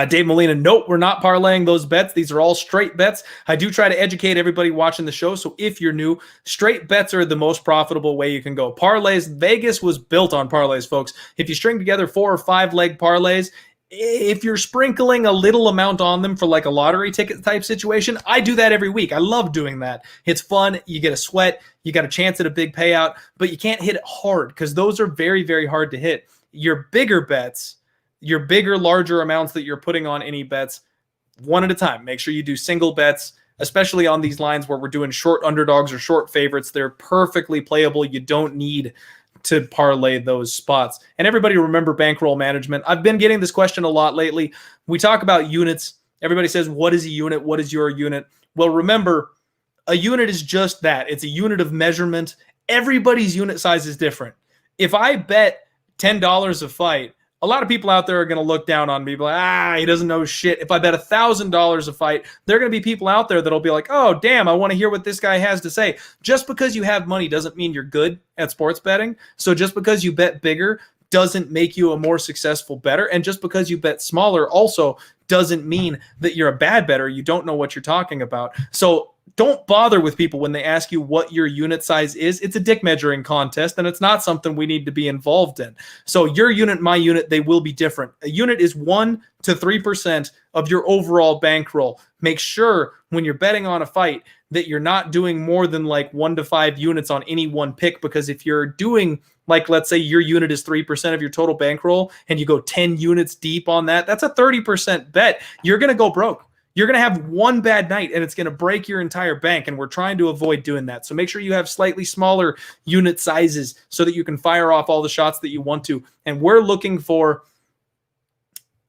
Dave Molina, nope, we're not parlaying those bets. These are all straight bets. I do try to educate everybody watching the show, so if you're new, straight bets are the most profitable way you can go. Parlays, Vegas was built on parlays, folks. If you string together 4 or 5 leg parlays, if you're sprinkling a little amount on them for like a lottery ticket type situation, I do that every week. I love doing that. It's fun. You get a sweat. You got a chance at a big payout, but you can't hit it hard because those are very, very hard to hit. Your bigger bets, your bigger, larger amounts that you're putting on any bets, one at a time. Make sure you do single bets, especially on these lines where we're doing short underdogs or short favorites. They're perfectly playable. You don't need to parlay those spots. And everybody remember bankroll management. I've been getting this question a lot lately. We talk about units. Everybody says, what is a unit? What is your unit? Well, remember, a unit is just that. It's a unit of measurement. Everybody's unit size is different. If I bet $10 a fight, a lot of people out there are going to look down on me, like, he doesn't know shit. If I bet $1,000 a fight, there are going to be people out there that'll be like, oh, damn, I want to hear what this guy has to say. Just because you have money doesn't mean you're good at sports betting. So just because you bet bigger doesn't make you a more successful bettor. And just because you bet smaller also doesn't mean that you're a bad bettor. You don't know what you're talking about. So don't bother with people when they ask you what your unit size is. It's a dick measuring contest, and it's not something we need to be involved in. So your unit, my unit, they will be different. A unit is 1 to 3% of your overall bankroll. Make sure when you're betting on a fight that you're not doing more than like 1 to 5 units on any one pick, because if you're doing, like, let's say your unit is 3% of your total bankroll and you go 10 units deep on that, that's a 30% bet. You're going to go broke. You're going to have one bad night and it's going to break your entire bank, and we're trying to avoid doing that. So make sure you have slightly smaller unit sizes so that you can fire off all the shots that you want to. And we're looking for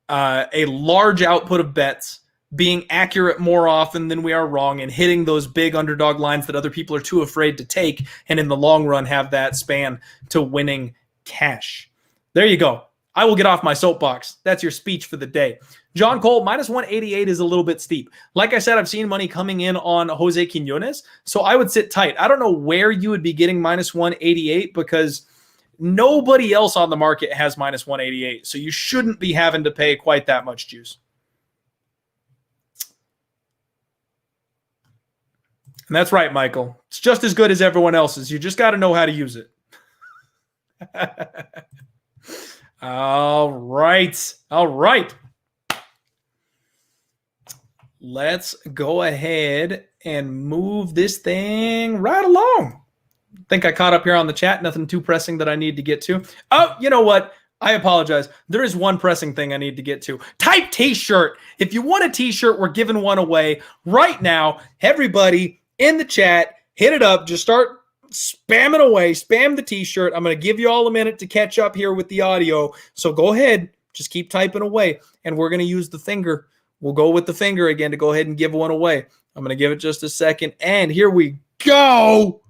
a large output of bets, being accurate more often than we are wrong, and hitting those big underdog lines that other people are too afraid to take, and in the long run have that span to winning cash. There you go. I will get off my soapbox. That's your speech for the day. John Cole, minus 188 is a little bit steep. Like I said, I've seen money coming in on Jose Quiñónez, so I would sit tight. I don't know where you would be getting minus 188, because nobody else on the market has minus 188, so you shouldn't be having to pay quite that much juice. And that's right, Michael. It's just as good as everyone else's. You just got to know how to use it. All right. All right. Let's go ahead and move this thing right along. I think I caught up here on the chat. Nothing too pressing that I need to get to. Oh, you know what? I apologize. There is one pressing thing I need to get to. Type t-shirt. If you want a t-shirt, we're giving one away right now. Everybody in the chat, hit it up. Just start spamming away. Spam the t-shirt. I'm going to give you all a minute to catch up here with the audio. So go ahead. Just keep typing away. And we're going to use the finger. We'll go with the finger again to go ahead and give one away. I'm going to give it just a second. And here we go.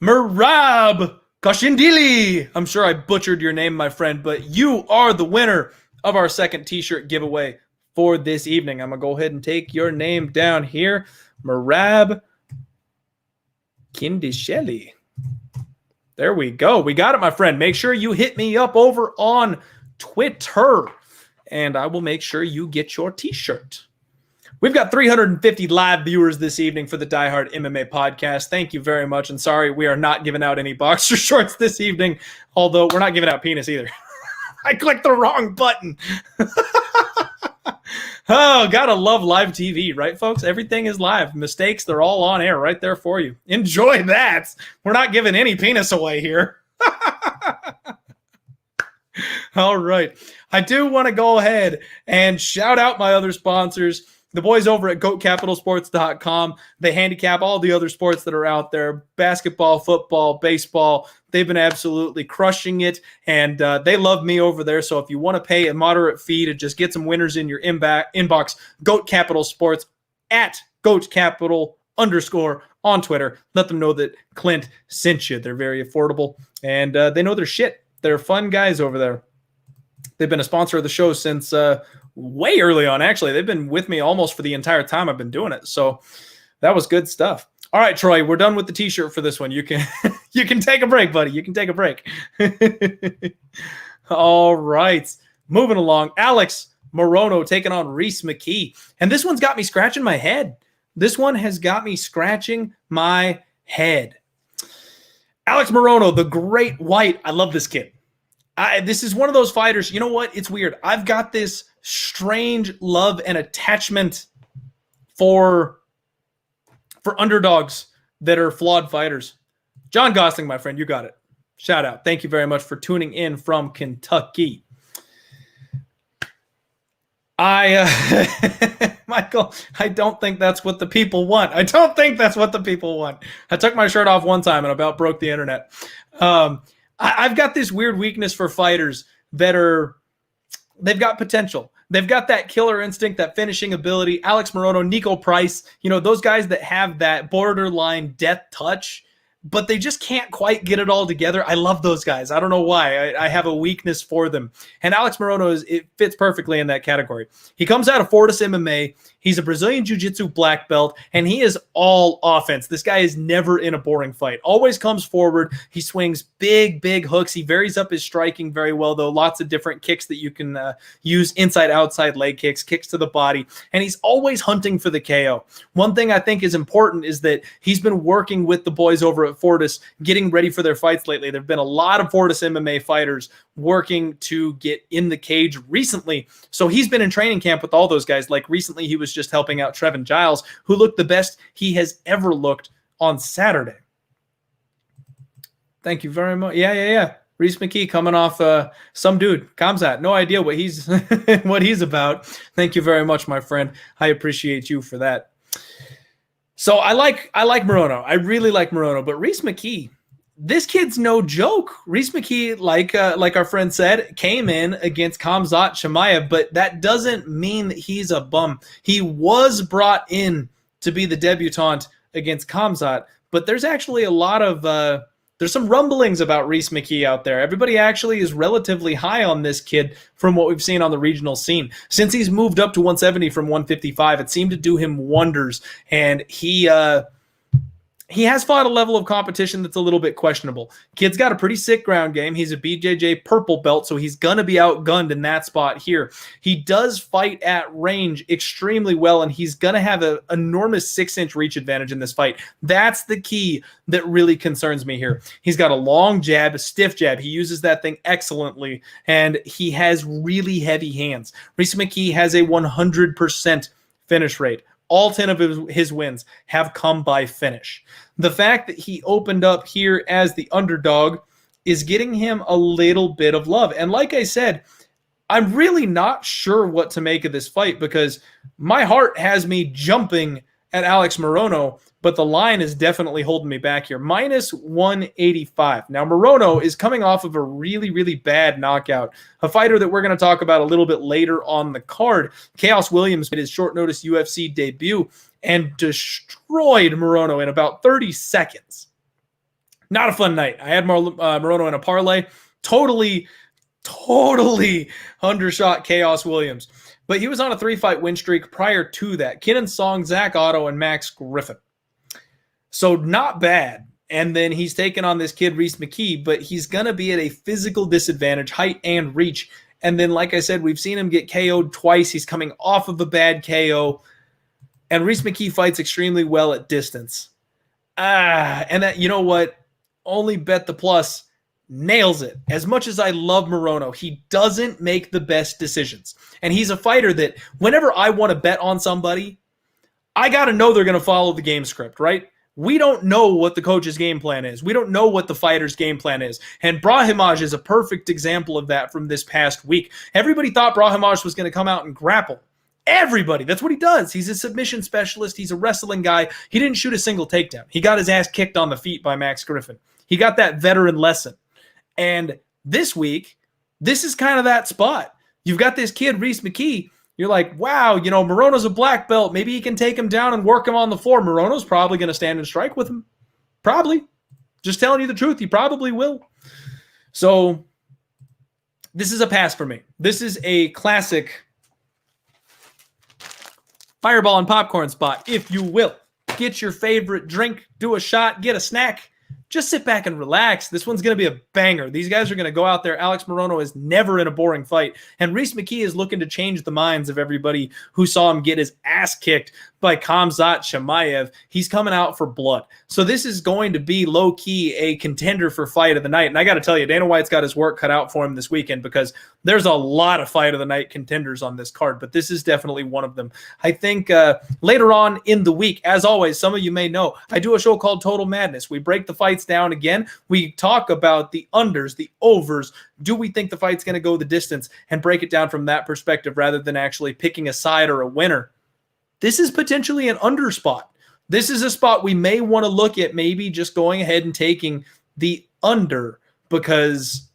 Merab Kashindili. I'm sure I butchered your name, my friend, but you are the winner of our second t-shirt giveaway for this evening. I'm going to go ahead and take your name down here. Merab Kindisheli. There we go. We got it, my friend. Make sure you hit me up over on Twitter, and I will make sure you get your t-shirt. We've got 350 live viewers this evening for the Die Hard MMA podcast. Thank you very much. And sorry, we are not giving out any boxer shorts this evening, although we're not giving out penis either. I clicked the wrong button. Oh, gotta love live TV, right, folks? Everything is live. Mistakes, they're all on air right there for you. Enjoy that. We're not giving any penis away here. All right. I do want to go ahead and shout out my other sponsors. The boys over at GoatCapitalSports.com, they handicap all the other sports that are out there, basketball, football, baseball. They've been absolutely crushing it, and they love me over there. So if you want to pay a moderate fee to just get some winners in your inbox, Goat Capital Sports at GoatCapital _ on Twitter. Let them know that Clint sent you. They're very affordable, and they know their shit. They're fun guys over there. They've been a sponsor of the show since way early on, actually. They've been with me almost for the entire time I've been doing it. So that was good stuff. All right, Troy, we're done with the t-shirt for this one. You can you can take a break, buddy. You can take a break. All right. Moving along. Alex Morono taking on Rhys McKee. And this one's got me scratching my head. This one has got me scratching my head. Alex Morono, the great white. I love this kid. This is one of those fighters. You know what? It's weird. I've got this strange love and attachment for underdogs that are flawed fighters. John Gosling, my friend, you got it. Shout out. Thank you very much for tuning in from Kentucky. Michael, I don't think that's what the people want. I don't think that's what the people want. I took my shirt off one time and about broke the internet. I've got this weird weakness for fighters that they've got potential. They've got that killer instinct, that finishing ability. Alex Morono, Nico Price, those guys that have that borderline death touch, but they just can't quite get it all together. I love those guys. I don't know why. I have a weakness for them. And Alex Morono, it fits perfectly in that category. He comes out of Fortis MMA. He's a Brazilian Jiu-Jitsu black belt, and he is all offense. This guy is never in a boring fight. Always comes forward. He swings big hooks. He varies up his striking very well, though. Lots of different kicks that you can use, inside, outside leg kicks, kicks to the body, and he's always hunting for the KO. One thing I think is important is that he's been working with the boys over at Freitas, getting ready for their fights lately. There have been a lot of Freitas MMA fighters working to get in the cage recently, so he's been in training camp with all those guys. Like recently, he was just helping out Trevin Giles, who looked the best he has ever looked on Saturday. Thank you very much. Yeah. Rhys McKee coming off some dude. Kamzat. No idea what he's what he's about. Thank you very much, my friend. I appreciate you for that. So I like Morono. I really like Morono, but Rhys McKee, this kid's no joke. Rhys McKee, like our friend said, came in against Khamzat Chimaev, but that doesn't mean that he's a bum. He was brought in to be the debutant against Khamzat, but there's actually a lot of there's some rumblings about Rhys McKee out there. Everybody actually is relatively high on this kid from what we've seen on the regional scene. Since he's moved up to 170 from 155, it seemed to do him wonders, and he has fought a level of competition that's a little bit questionable. Kid's got a pretty sick ground game. He's a BJJ purple belt, so he's going to be outgunned in that spot here. He does fight at range extremely well, and he's going to have an enormous 6-inch reach advantage in this fight. That's the key that really concerns me here. He's got a long jab, a stiff jab. He uses that thing excellently, and he has really heavy hands. Rhys McKee has a 100% finish rate. All 10 of his wins have come by finish. The fact that he opened up here as the underdog is getting him a little bit of love. And like I said, I'm really not sure what to make of this fight because my heart has me jumping at Alex Morono, but the line is definitely holding me back here. Minus 185. Now, Morono is coming off of a really bad knockout. A fighter that we're going to talk about a little bit later on the card. Chaos Williams made his short notice UFC debut and destroyed Morono in about 30 seconds. Not a fun night. I had Morono in a parlay. Totally undershot Chaos Williams. But he was on a 3-fight win streak prior to that. Kenan Song, Zach Otto, and Max Griffin. So not bad. And then he's taken on this kid, Rhys McKee, but he's going to be at a physical disadvantage, height and reach. And then, like I said, we've seen him get KO'd twice. He's coming off of a bad KO. And Rhys McKee fights extremely well at distance. And that, you know what? Only bet the plus nails it. As much as I love Morono, he doesn't make the best decisions. And he's a fighter that whenever I want to bet on somebody, I got to know they're going to follow the game script, right? We don't know what the coach's game plan is. We don't know what the fighter's game plan is. And Brahimaj is a perfect example of that from this past week. Everybody thought Brahimaj was going to come out and grapple. Everybody. That's what he does. He's a submission specialist. He's a wrestling guy. He didn't shoot a single takedown. He got his ass kicked on the feet by Max Griffin. He got that veteran lesson. And this week, this is kind of that spot. You've got this kid, Rhys McKee. You're like, wow, you know, Morono's a black belt. Maybe he can take him down and work him on the floor. Morono's probably going to stand and strike with him. Probably. Just telling you the truth. He probably will. So this is a pass for me. This is a classic fireball and popcorn spot, if you will. Get your favorite drink, do a shot, get a snack. Just sit back and relax. This one's going to be a banger. These guys are going to go out there. Alex Morono is never in a boring fight. And Rhys McKee is looking to change the minds of everybody who saw him get his ass kicked by Khamzat Chimaev. He's coming out for blood. So this is going to be low-key a contender for fight of the night. And I got to tell you, Dana White's got his work cut out for him this weekend because there's a lot of fight of the night contenders on this card. But this is definitely one of them. I think later on in the week, as always, some of you may know, I do a show called Total Madness. We break the fights down again. We talk about the unders, the overs. Do we think the fight's going to go the distance, and break it down from that perspective rather than actually picking a side or a winner? This is potentially an under spot. This is a spot we may want to look at, maybe just going ahead and taking the under, because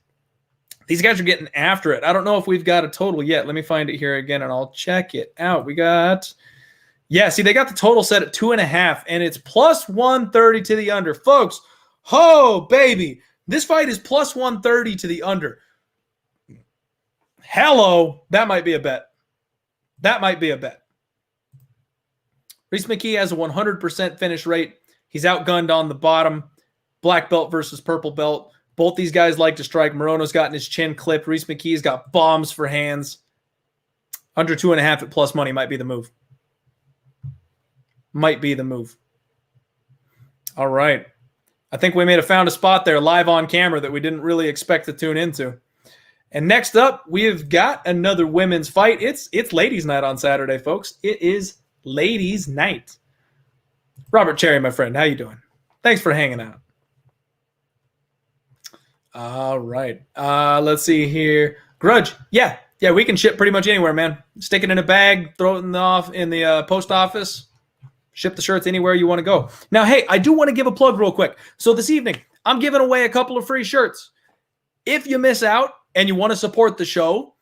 these guys are getting after it. I don't know if we've got a total yet. Let me find it here again and I'll check it out. We got, yeah, see, they got the total set at 2.5 and it's plus 130 to the under. Folks, oh, baby, this fight is plus 130 to the under. Hello, that might be a bet. That might be a bet. Rhys McKee has a 100% finish rate. He's outgunned on the bottom. Black belt versus purple belt. Both these guys like to strike. Morono's gotten his chin clipped. Rhys McKee's got bombs for hands. Under 2.5 at plus money might be the move. Might be the move. All right. I think we may have found a spot there live on camera that we didn't really expect to tune into. And next up, we have got another women's fight. It's ladies' night on Saturday, folks. It is ladies' night. Robert Cherry, my friend, how you doing? Thanks for hanging out. All right. Let's see here. Grudge. Yeah, we can ship pretty much anywhere, man. Stick it in a bag, throw it off in the post office. Ship the shirts anywhere you want to go. Now, hey, I do want to give a plug real quick. So this evening, I'm giving away a couple of free shirts. If you miss out and you want to support the show,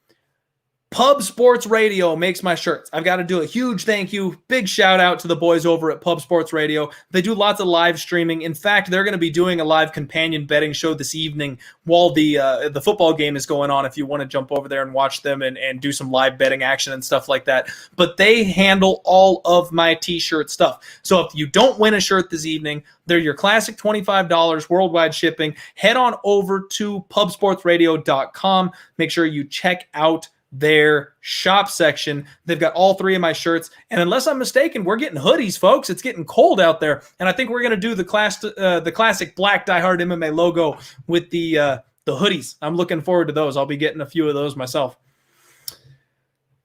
Pub Sports Radio makes my shirts. I've got to do a huge thank you, big shout out to the boys over at Pub Sports Radio. They do lots of live streaming. In fact, they're going to be doing a live companion betting show this evening while the football game is going on if you want to jump over there and watch them and do some live betting action and stuff like that. But they handle all of my t-shirt stuff. So if you don't win a shirt this evening, they're your classic $25 worldwide shipping. Head on over to pubsportsradio.com. Make sure you check out their shop section. They've got all three of my shirts. And unless I'm mistaken, we're getting hoodies, folks. It's getting cold out there. And I think we're going to do the classic black Die Hard MMA logo with the hoodies. I'm looking forward to those. I'll be getting a few of those myself.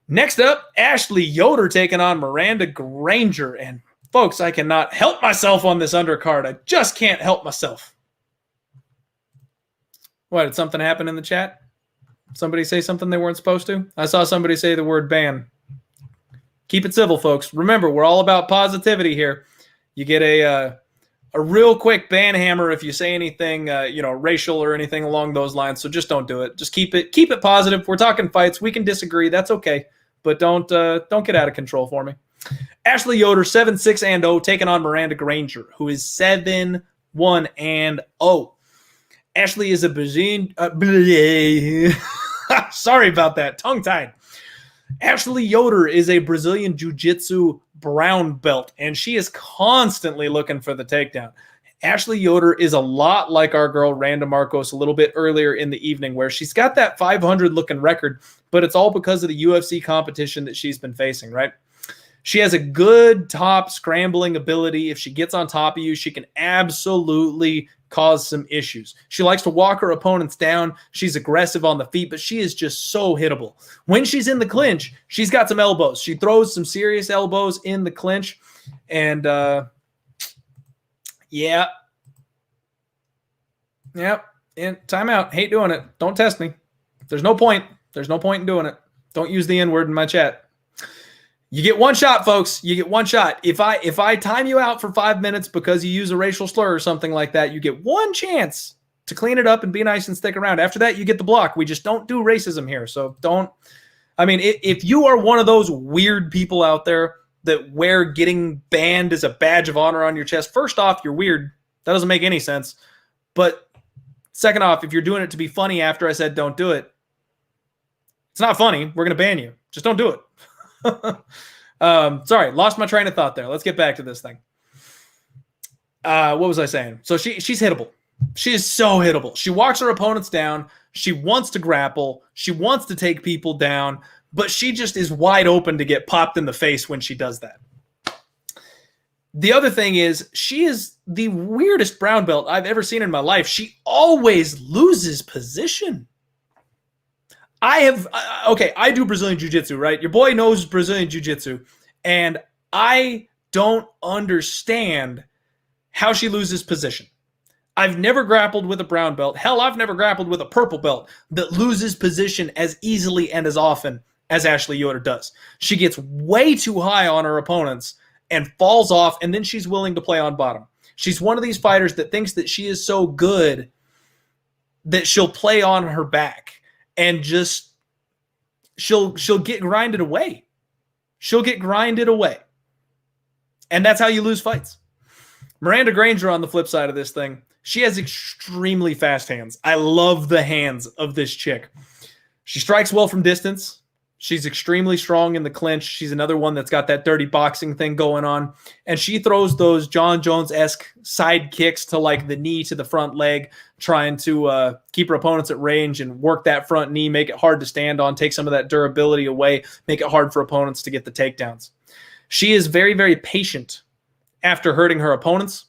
Next up, Ashley Yoder taking on Miranda Granger. And folks, I cannot help myself on this undercard. I just can't help myself. What, did something happen in the chat? Somebody say something they weren't supposed to? I saw somebody say the word ban. Keep it civil, folks. Remember, we're all about positivity here. You get a real quick ban hammer if you say anything, racial or anything along those lines. So just don't do it. Just keep it positive. We're talking fights. We can disagree. That's okay. But don't get out of control for me. Ashley Yoder, 7-6-0, taking on Miranda Granger, who is 7-1-0. Ashley is a Brazilian. Sorry about that. Tongue-tied. Ashley Yoder is a Brazilian Jiu-Jitsu brown belt, and she is constantly looking for the takedown. Ashley Yoder is a lot like our girl Randa Markos a little bit earlier in the evening, where she's got that 500-looking record, but it's all because of the UFC competition that she's been facing, right? She has a good top scrambling ability. If she gets on top of you, she can absolutely cause some issues. She likes to walk her opponents down. She's aggressive on the feet, but she is just so hittable. When she's in the clinch, she's got some elbows. She throws some serious elbows in the clinch. And, yeah. Yep. And timeout. Hate doing it. Don't test me. There's no point. There's no point in doing it. Don't use the N-word in my chat. You get one shot, folks. You get one shot. If I time you out for 5 minutes because you use a racial slur or something like that, you get one chance to clean it up and be nice and stick around. After that, you get the block. We just don't do racism here. So don't. I mean, if you are one of those weird people out there that wear getting banned as a badge of honor on your chest, first off, you're weird. That doesn't make any sense. But second off, if you're doing it to be funny after I said don't do it, it's not funny. We're going to ban you. Just don't do it. Sorry, lost my train of thought there. Let's get back to this thing. What was I saying? So she's hittable. She is so hittable. She walks her opponents down. She wants to grapple. She wants to take people down, but she just is wide open to get popped in the face when she does that. The other thing is she is the weirdest brown belt I've ever seen in my life. She always loses position. I do Brazilian Jiu-Jitsu, right? Your boy knows Brazilian Jiu-Jitsu, and I don't understand how she loses position. I've never grappled with a brown belt. Hell, I've never grappled with a purple belt that loses position as easily and as often as Ashley Yoder does. She gets way too high on her opponents and falls off, and then she's willing to play on bottom. She's one of these fighters that thinks that she is so good that she'll play on her back. And just she'll get grinded away. She'll get grinded away. And that's how you lose fights. Miranda Granger on the flip side of this thing, she has extremely fast hands. I love the hands of this chick. She strikes well from distance. She's extremely strong in the clinch. She's another one that's got that dirty boxing thing going on. And she throws those John Jones-esque side kicks to like the knee to the front leg, trying to keep her opponents at range and work that front knee, make it hard to stand on, take some of that durability away, make it hard for opponents to get the takedowns. She is very, very patient after hurting her opponents.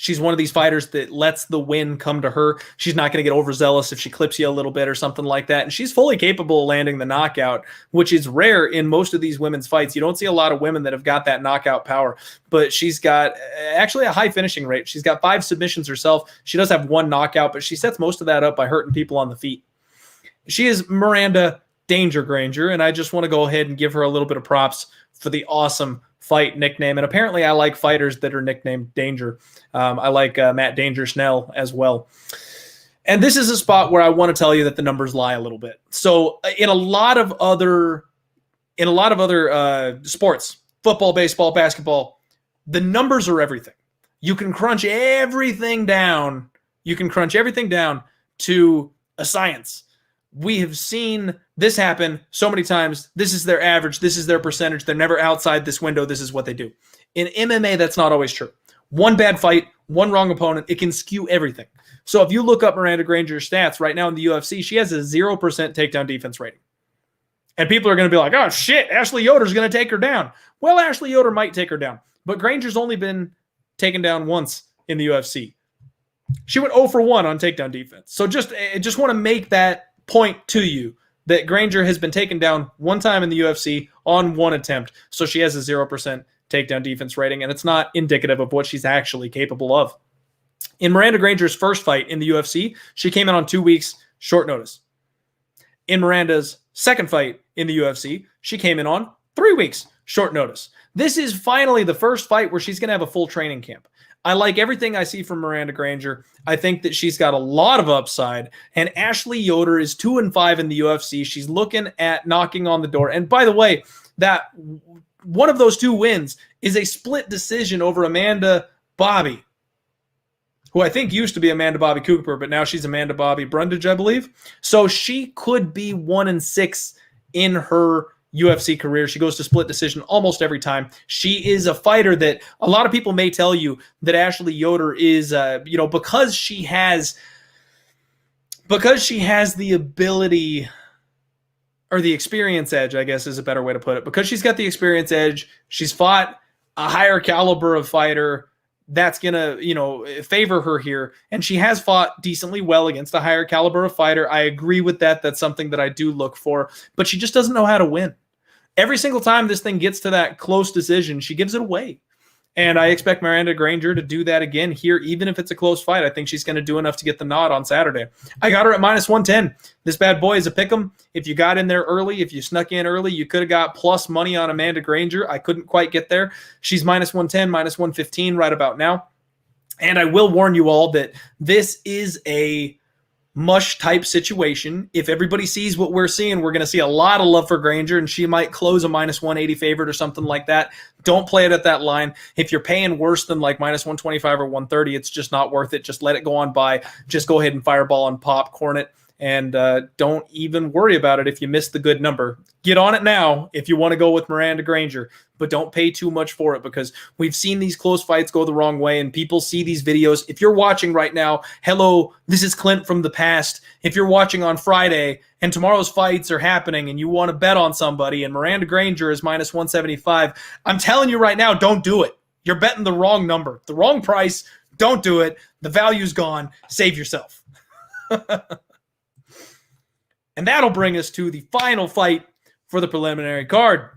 She's one of these fighters that lets the win come to her. She's not going to get overzealous if she clips you a little bit or something like that. And she's fully capable of landing the knockout, which is rare in most of these women's fights. You don't see a lot of women that have got that knockout power, but she's got actually a high finishing rate. She's got 5 submissions herself. She does have 1 knockout, but she sets most of that up by hurting people on the feet. She is Miranda Danger Granger, and I just want to go ahead and give her a little bit of props for the awesome fight nickname. And apparently I like fighters that are nicknamed Danger. I like Matt Danger Schnell as well. And this is a spot where I want to tell you that the numbers lie a little bit. So in a lot of other sports, football, baseball, basketball, the numbers are everything. You can crunch everything down. You can crunch everything down to a science. We have seen this happen so many times. This is their average. This is their percentage. They're never outside this window. This is what they do. In MMA, that's not always true. One bad fight, one wrong opponent, it can skew everything. So if you look up Miranda Granger's stats right now in the UFC, she has a 0% takedown defense rating. And people are going to be like, oh, shit, Ashley Yoder's going to take her down. Well, Ashley Yoder might take her down. But Granger's only been taken down once in the UFC. She went 0 for 1 on takedown defense. So I just want to make that point to you that Granger has been taken down 1 time in the UFC on 1 attempt. So she has a 0% takedown defense rating, and it's not indicative of what she's actually capable of. In Miranda Granger's first fight in the UFC, she came in on 2 weeks, short notice. In Miranda's second fight in the UFC, she came in on 3 weeks, short notice. This is finally the first fight where she's going to have a full training camp. I like everything I see from Miranda Granger. I think that she's got a lot of upside. And Ashley Yoder is 2-5 in the UFC. She's looking at knocking on the door. And by the way, that one of those 2 wins is a split decision over Amanda Bobby, who I think used to be Amanda Bobby Cooper, but now she's Amanda Bobby Brundage, I believe. So she could be 1-6 in her UFC career. She goes to split decision almost every time. She is a fighter that a lot of people may tell you that Ashley Yoder is, because she has the ability, or the experience edge, I guess is a better way to put it. Because she's got the experience edge, she's fought a higher caliber of fighter that's going to, favor her here. And she has fought decently well against a higher caliber of fighter. I agree with that. That's something that I do look for. But she just doesn't know how to win. Every single time this thing gets to that close decision, she gives it away. And I expect Miranda Granger to do that again here, even if it's a close fight. I think she's going to do enough to get the nod on Saturday. I got her at -110. This bad boy is a pick'em. If you got in there early, if you snuck in early, you could have got plus money on Amanda Granger. I couldn't quite get there. She's -110, -115 right about now. And I will warn you all that this is a mush type situation. If everybody sees what we're seeing, we're going to see a lot of love for Granger, and she might close a -180 favorite or something like that. Don't play it at that line. If you're paying worse than like -125 or 130, it's just not worth it. Just let it go on by. Just go ahead and fireball and popcorn it. And don't even worry about it if you miss the good number. Get on it now if you want to go with Miranda Granger, but don't pay too much for it, because we've seen these close fights go the wrong way, and people see these videos. If you're watching right now, hello, this is Clint from the past. If you're watching on Friday and tomorrow's fights are happening and you want to bet on somebody and Miranda Granger is -175, I'm telling you right now, don't do it. You're betting the wrong number, the wrong price. Don't do it. The value's gone. Save yourself. And that'll bring us to the final fight for the preliminary card.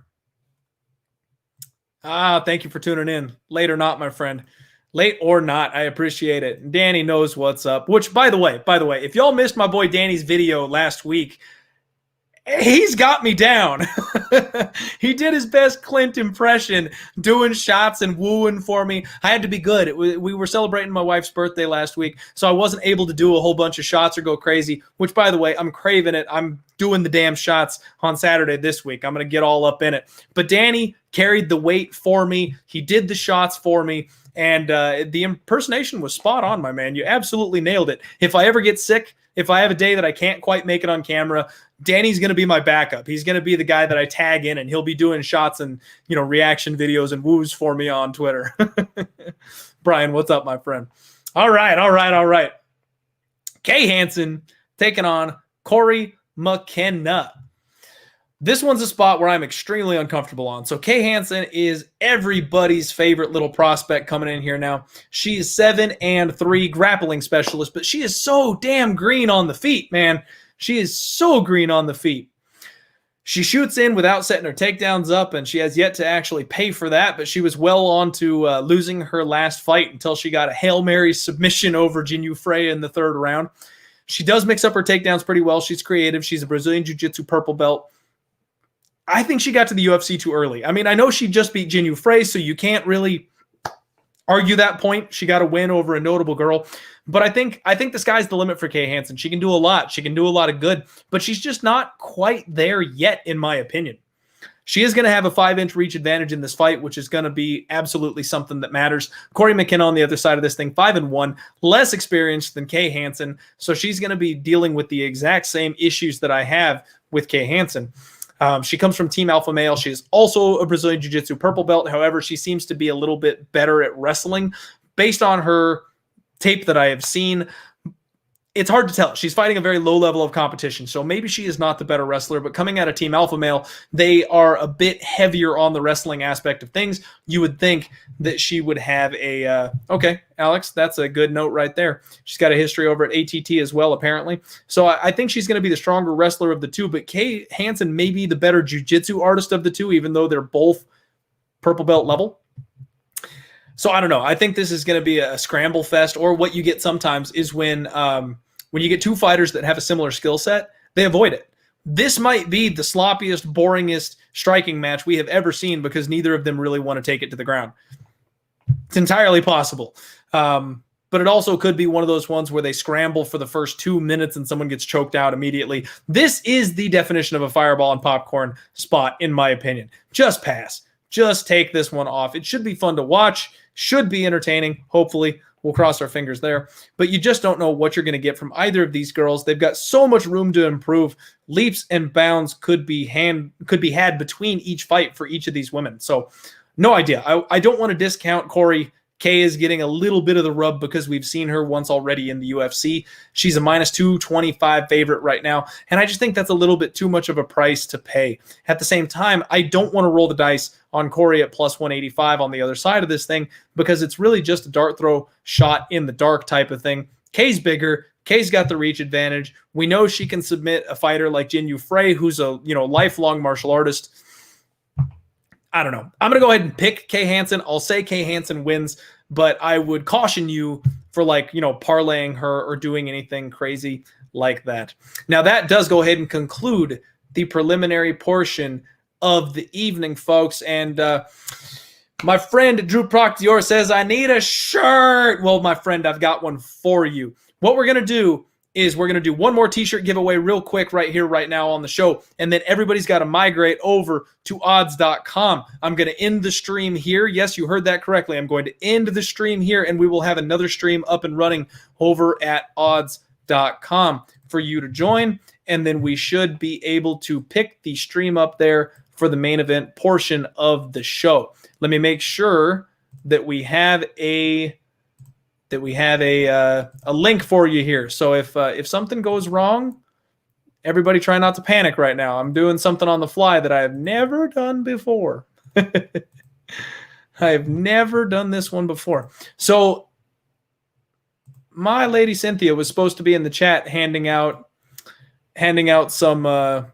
Thank you for tuning in. Late or not, my friend. Late or not, I appreciate it. Danny knows what's up. Which, by the way, if y'all missed my boy Danny's video last week, he's got me down. He did his best Clint impression, doing shots and wooing for me. I had to be good. We were celebrating my wife's birthday last week, so I wasn't able to do a whole bunch of shots or go crazy, which, by the way, I'm craving it. I'm doing the damn shots on Saturday this week. I'm going to get all up in it. But Danny carried the weight for me. He did the shots for me. And the impersonation was spot on, my man. You absolutely nailed it. If I ever get sick, if I have a day that I can't quite make it on camera, Danny's going to be my backup. He's going to be the guy that I tag in, and he'll be doing shots and, reaction videos and woos for me on Twitter. Brian, what's up, my friend? All right. Kay Hansen taking on Cory McKenna. This one's a spot where I'm extremely uncomfortable on. So Kay Hansen is everybody's favorite little prospect coming in here now. She is 7-3 grappling specialist, but she is so damn green on the feet, man. She is so green on the feet. She shoots in without setting her takedowns up, and she has yet to actually pay for that, but she was well on to losing her last fight until she got a Hail Mary submission over Jinyu Frey in the third round. She does mix up her takedowns pretty well. She's creative. She's a Brazilian Jiu-Jitsu purple belt. I think she got to the UFC too early. I mean, I know she just beat Jinyu Frey, so you can't really argue that point. She got a win over a notable girl. But I think the sky's the limit for Kay Hansen. She can do a lot. She can do a lot of good, but she's just not quite there yet, in my opinion. She is going to have a 5-inch reach advantage in this fight, which is going to be absolutely something that matters. Cory McKenna on the other side of this thing, 5-1, less experienced than Kay Hansen, so she's going to be dealing with the exact same issues that I have with Kay Hansen. She comes from Team Alpha Male. She is also a Brazilian Jiu-Jitsu purple belt. However, she seems to be a little bit better at wrestling. Based on her tape that I have seen, it's hard to tell. She's fighting a very low level of competition, so maybe she is not the better wrestler, but coming out of Team Alpha Male, they are a bit heavier on the wrestling aspect of things. You would think that she would have a... okay, Alex, that's a good note right there. She's got a history over at ATT as well, apparently. So I think she's going to be the stronger wrestler of the two, but Kay Hansen may be the better jiu-jitsu artist of the two, even though they're both purple belt level. So I don't know. I think this is going to be a scramble fest, or what you get sometimes is when you get two fighters that have a similar skill set, they avoid it. This might be the sloppiest, boringest striking match we have ever seen because neither of them really want to take it to the ground. It's entirely possible. But it also could be one of those ones where they scramble for the first 2 minutes and someone gets choked out immediately. This is the definition of a fireball and popcorn spot, in my opinion. Just pass. Just take this one off. It should be fun to watch. Should be entertaining. Hopefully, we'll cross our fingers there. But you just don't know what you're going to get from either of these girls. They've got so much room to improve. Leaps and bounds could be had between each fight for each of these women. So, no idea. I don't want to discount Cory. Kay is getting a little bit of the rub because we've seen her once already in the UFC. She's a -225 favorite right now, and I just think that's a little bit too much of a price to pay. At the same time, I don't want to roll the dice on Cory at +185 on the other side of this thing because it's really just a dart throw shot in the dark type of thing. Kay's bigger. Kay's got the reach advantage. We know she can submit a fighter like Jinyu Frey, who's a lifelong martial artist. I don't know. I'm going to go ahead and pick Kay Hansen. I'll say Kay Hansen wins, but I would caution you for parlaying her or doing anything crazy like that. Now that does go ahead and conclude the preliminary portion of the evening, folks. And my friend Drew Proctior says, I need a shirt. Well, my friend, I've got one for you. What we're going to do is we're going to do one more t-shirt giveaway real quick right here, right now on the show. And then everybody's got to migrate over to odds.com. I'm going to end the stream here. Yes, you heard that correctly. I'm going to end the stream here, and we will have another stream up and running over at odds.com for you to join. And then we should be able to pick the stream up there for the main event portion of the show. Let me make sure that we have a link for you here. So if something goes wrong, everybody try not to panic right now. I'm doing something on the fly that I have never done before. I have never done this one before. So my lady Cynthia was supposed to be in the chat handing out some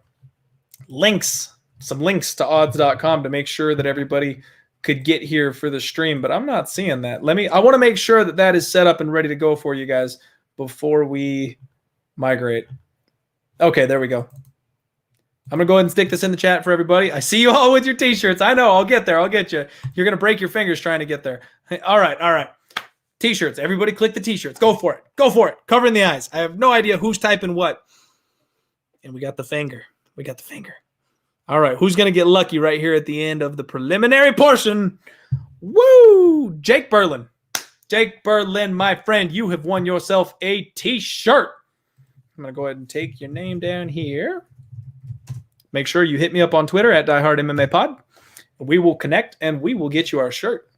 links to odds.com to make sure that everybody could get here for the stream, but I'm not seeing that. I want to make sure that is set up and ready to go for you guys before we migrate. Okay, there we go. I'm going to go ahead and stick this in the chat for everybody. I see you all with your t-shirts. I know. I'll get there. I'll get you. You're going to break your fingers trying to get there. All right. T-shirts. Everybody click the t-shirts. Go for it. Covering the eyes. I have no idea who's typing what. And we got the finger. All right, who's going to get lucky right here at the end of the preliminary portion? Woo! Jake Berlin. Jake Berlin, my friend, you have won yourself a t-shirt. I'm going to go ahead and take your name down here. Make sure you hit me up on Twitter at DieHardMMAPod. We will connect and we will get you our shirt.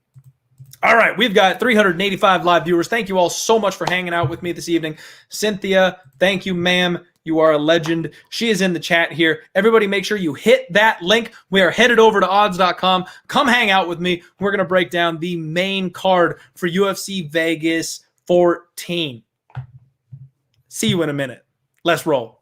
All right, we've got 385 live viewers. Thank you all so much for hanging out with me this evening. Cynthia, thank you, ma'am. You are a legend. She is in the chat here. Everybody make sure you hit that link. We are headed over to odds.com. Come hang out with me. We're going to break down the main card for UFC Vegas 14. See you in a minute. Let's roll.